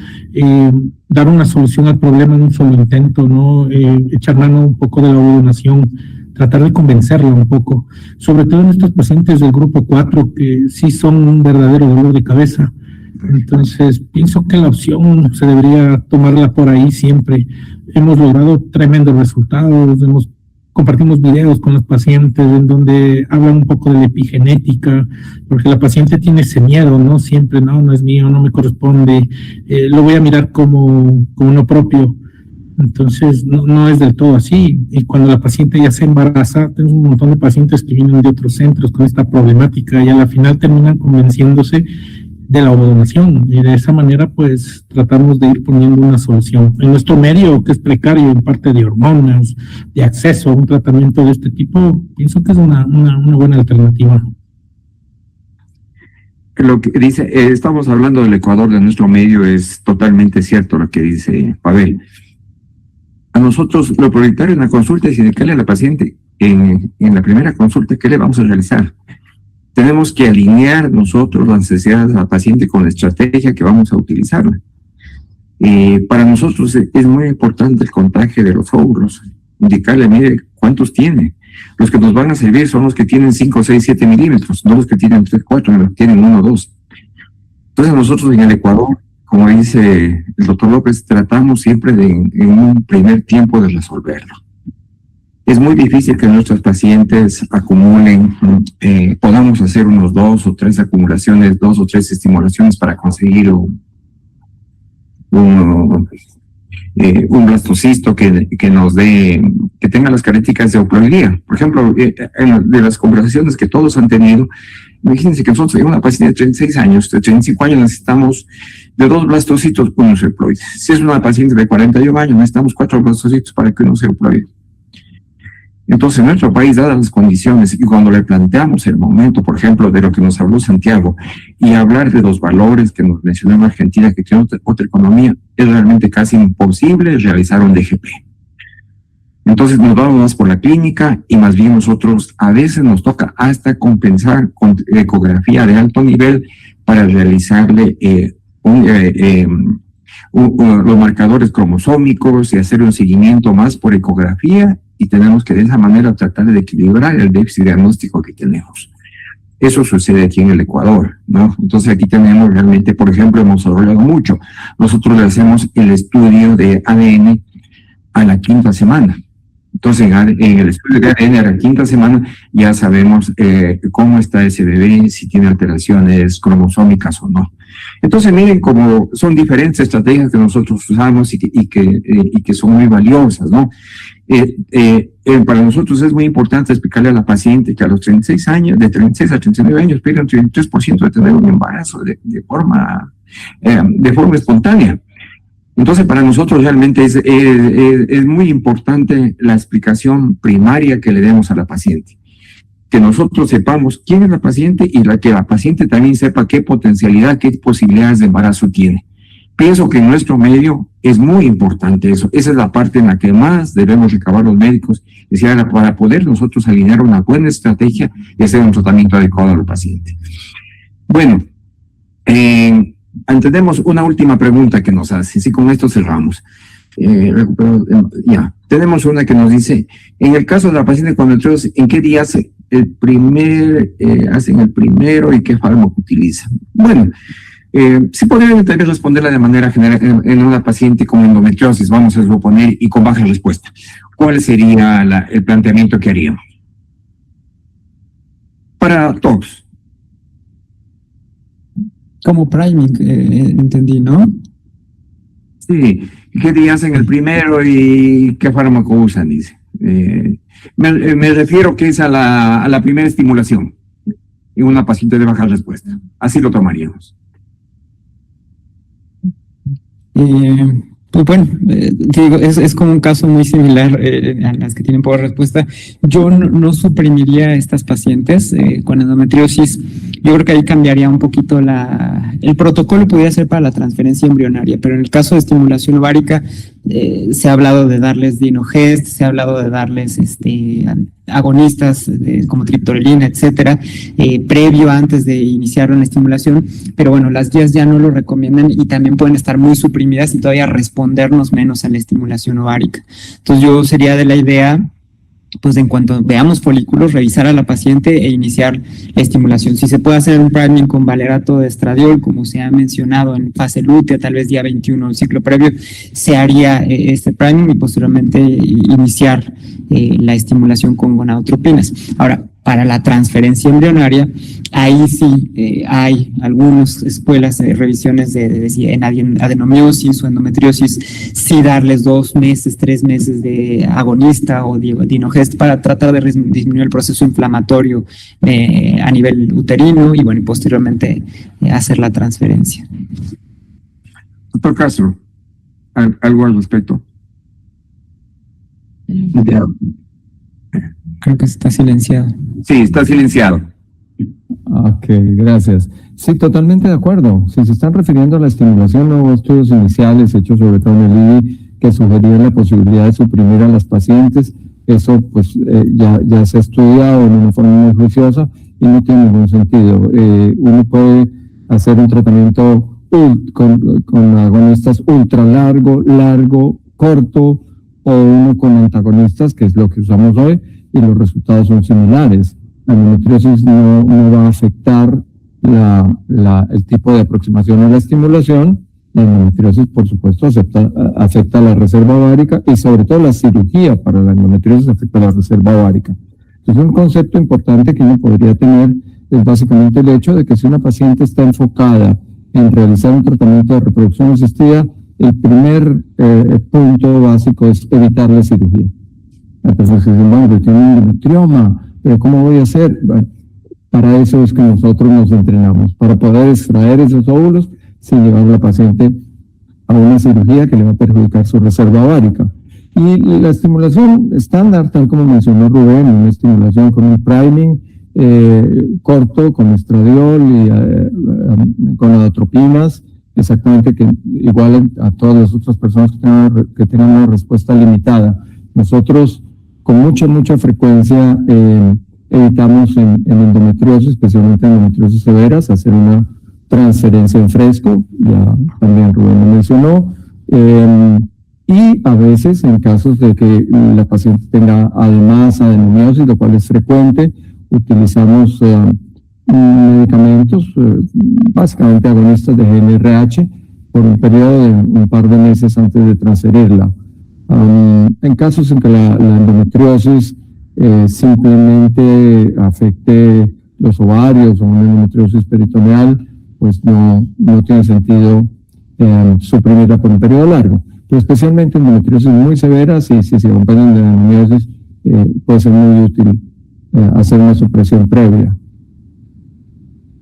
dar una solución al problema en un solo intento, ¿no? Echar mano un poco de la ovodonación, tratar de convencerla un poco, sobre todo en estos pacientes del grupo 4 que sí son un verdadero dolor de cabeza. Entonces, pienso que la opción se debería tomarla por ahí siempre. Hemos logrado tremendos resultados, compartimos videos con los pacientes en donde hablan un poco de la epigenética, porque la paciente tiene ese miedo, ¿no? Siempre, no es mío, no me corresponde, lo voy a mirar como no propio. Entonces, no es del todo así. Y cuando la paciente ya se embaraza, tenemos un montón de pacientes que vienen de otros centros con esta problemática y a la final terminan convenciéndose de la ovodonación, y de esa manera pues tratamos de ir poniendo una solución. En nuestro medio, que es precario en parte de hormonas, de acceso a un tratamiento de este tipo, pienso que es una buena alternativa. Lo que dice, estamos hablando del Ecuador, de nuestro medio, es totalmente cierto lo que dice Pavel. A nosotros lo prioritario en la consulta es indicarle a la paciente en la primera consulta qué le vamos a realizar. Tenemos que alinear nosotros las necesidades de la paciente con la estrategia que vamos a utilizar. Para nosotros es muy importante el contaje de los óvulos. Indicarle, mire, ¿cuántos tiene? Los que nos van a servir son los que tienen 5, 6, 7 milímetros, no los que tienen 3, 4, los que tienen 1, 2. Entonces nosotros en el Ecuador, como dice el doctor López, tratamos siempre en un primer tiempo de resolverlo. Es muy difícil que nuestros pacientes acumulen, podamos hacer unos 2 o 3 acumulaciones, 2 o 3 estimulaciones para conseguir un blastocisto que nos dé, que tenga las características de euploidía. Por ejemplo, de las conversaciones que todos han tenido, imagínense que nosotros en una paciente de 36 años, de 35 años necesitamos de 2 blastocitos, 1 euploide. Si es una paciente de 41 años, necesitamos 4 blastocitos para que uno se euploide. Entonces, en nuestro país, dadas las condiciones, y cuando le planteamos el momento, por ejemplo, de lo que nos habló Santiago, y hablar de los valores que nos mencionó Argentina, que tiene otra economía, es realmente casi imposible realizar un DGP. Entonces, nos vamos más por la clínica, y más bien nosotros a veces nos toca hasta compensar con ecografía de alto nivel para realizarle los marcadores cromosómicos y hacer un seguimiento más por ecografía, y tenemos que de esa manera tratar de equilibrar el déficit diagnóstico que tenemos. Eso sucede aquí en el Ecuador, ¿no? Entonces aquí tenemos realmente, por ejemplo, hemos desarrollado mucho. Nosotros le hacemos el estudio de ADN a la 5ª semana. Entonces, en el estudio de ADN a la 5ª semana ya sabemos cómo está ese bebé, si tiene alteraciones cromosómicas o no. Entonces, miren cómo son diferentes estrategias que nosotros usamos y que son muy valiosas, ¿no? Para nosotros es muy importante explicarle a la paciente que a los 36 años, de 36 a 39 años, pierde un 33% de tener un embarazo de forma espontánea. Entonces, para nosotros realmente es muy importante la explicación primaria que le demos a la paciente. Que nosotros sepamos quién es la paciente y que la paciente también sepa qué potencialidad, qué posibilidades de embarazo tiene. Pienso que en nuestro medio es muy importante eso. Esa es la parte en la que más debemos recabar los médicos, para poder nosotros alinear una buena estrategia y hacer un tratamiento adecuado al paciente. Bueno, entendemos una última pregunta que nos hace, y con esto cerramos. Tenemos una que nos dice, en el caso de la paciente con endometriosis, ¿en qué día hacen el primero y qué fármaco utilizan? Bueno, sí podrían tal vez responderla de manera general en una paciente con endometriosis, vamos a suponer, y con baja respuesta. ¿Cuál sería el planteamiento que haríamos? Para todos. Como priming, entendí, ¿no? Sí, ¿qué día hacen el primero y qué fármaco usan? Dice. Me refiero que es a la primera estimulación en una paciente de baja respuesta. Así lo tomaríamos. Pues bueno, digo, es como un caso muy similar a las que tienen poca respuesta. Yo no suprimiría a estas pacientes con endometriosis. Yo creo que ahí cambiaría un poquito el protocolo podría ser para la transferencia embrionaria, pero en el caso de estimulación ovárica se ha hablado de darles Dinogest, se ha hablado de darles agonistas como triptorelina, etcétera, previo antes de iniciar una estimulación, pero bueno, las guías ya no lo recomiendan y también pueden estar muy suprimidas y todavía respondernos menos a la estimulación ovárica. Entonces yo sería de la idea, pues en cuanto veamos folículos, revisar a la paciente e iniciar la estimulación. Si se puede hacer un priming con valerato de estradiol, como se ha mencionado en fase lútea, tal vez día 21 del ciclo previo, se haría este priming y posteriormente iniciar la estimulación con gonadotropinas. Ahora, para la transferencia embrionaria, ahí sí hay algunas escuelas de revisiones en adenomiosis o endometriosis, sí darles 2 meses, 3 meses de agonista o Dinogest para tratar de disminuir el proceso inflamatorio a nivel uterino y bueno, y posteriormente hacer la transferencia. Doctor Castro, ¿algo al respecto? Creo que está silenciado. Sí, está silenciado. Ok, gracias. Sí, totalmente de acuerdo. Si se están refiriendo a la estimulación, hubo estudios iniciales hechos sobre todo en el IDI que sugerían la posibilidad de suprimir a las pacientes. Eso pues ya se ha estudiado de una forma muy juiciosa y no tiene ningún sentido. Uno puede hacer un tratamiento con agonistas ultra largo, corto, o uno con antagonistas, que es lo que usamos hoy, y los resultados son similares. La endometriosis no va a afectar el tipo de aproximación a la estimulación. La endometriosis, por supuesto, afecta la reserva ovárica y sobre todo la cirugía para la endometriosis afecta la reserva ovárica. Entonces, un concepto importante que uno podría tener es básicamente el hecho de que si una paciente está enfocada en realizar un tratamiento de reproducción asistida, el primer punto básico es evitar la cirugía. Entonces dicen, bueno, yo tengo un endometrioma, pero ¿cómo voy a hacer? Bueno, para eso es que nosotros nos entrenamos, para poder extraer esos óvulos sin llevar a la paciente a una cirugía que le va a perjudicar su reserva ovárica. Y la estimulación estándar, tal como mencionó Rubén, una estimulación con un priming corto, con estradiol y con gonadotropinas, exactamente que igual a todas las otras personas que tengan una respuesta limitada. Nosotros con mucha frecuencia evitamos en endometriosis, especialmente en endometriosis severas, hacer una transferencia en fresco, ya también Rubén lo mencionó, y a veces en casos de que la paciente tenga además adenomiosis, lo cual es frecuente, utilizamos medicamentos, básicamente agonistas de GnRH, por un periodo de un par de meses antes de transferirla. En casos en que la endometriosis simplemente afecte los ovarios o una endometriosis peritoneal, pues no tiene sentido suprimirla por un periodo largo. Pero especialmente endometriosis muy severas y si se acompañan de adenomiosis, puede ser muy útil hacer una supresión previa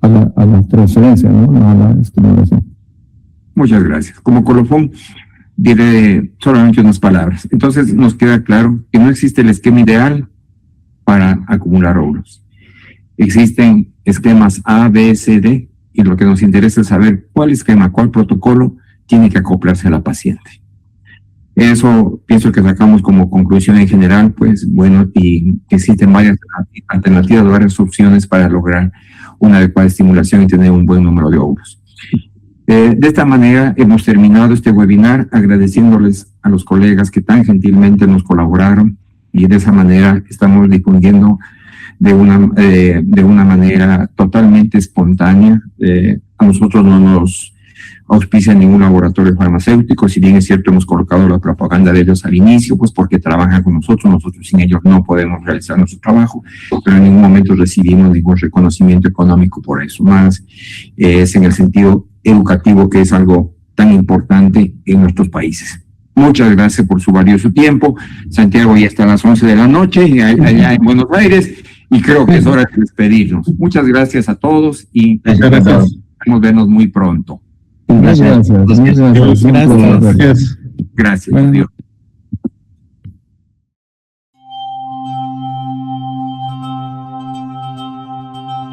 a la transferencia, ¿no? A la estimulación. Muchas gracias. Como colofón, diré solamente unas palabras. Entonces nos queda claro que no existe el esquema ideal para acumular óvulos. Existen esquemas A, B, C, D, y lo que nos interesa es saber cuál esquema, cuál protocolo tiene que acoplarse a la paciente. Eso pienso que sacamos como conclusión en general, pues bueno, y existen varias alternativas, varias opciones para lograr una adecuada estimulación y tener un buen número de óvulos. De esta manera hemos terminado este webinar agradeciéndoles a los colegas que tan gentilmente nos colaboraron, y de esa manera estamos difundiendo de una manera totalmente espontánea. A nosotros no nos auspicia ningún laboratorio farmacéutico, si bien es cierto hemos colocado la propaganda de ellos al inicio, pues porque trabajan con nosotros sin ellos no podemos realizar nuestro trabajo, pero en ningún momento recibimos ningún reconocimiento económico por eso, más es en el sentido educativo, que es algo tan importante en nuestros países. Muchas gracias por su valioso tiempo. Santiago ya está a las 11 de la noche, allá en Buenos Aires, y creo que es hora de despedirnos. Muchas gracias a todos y esperamos vernos muy pronto. Gracias. Gracias. Gracias. Bueno. Adiós.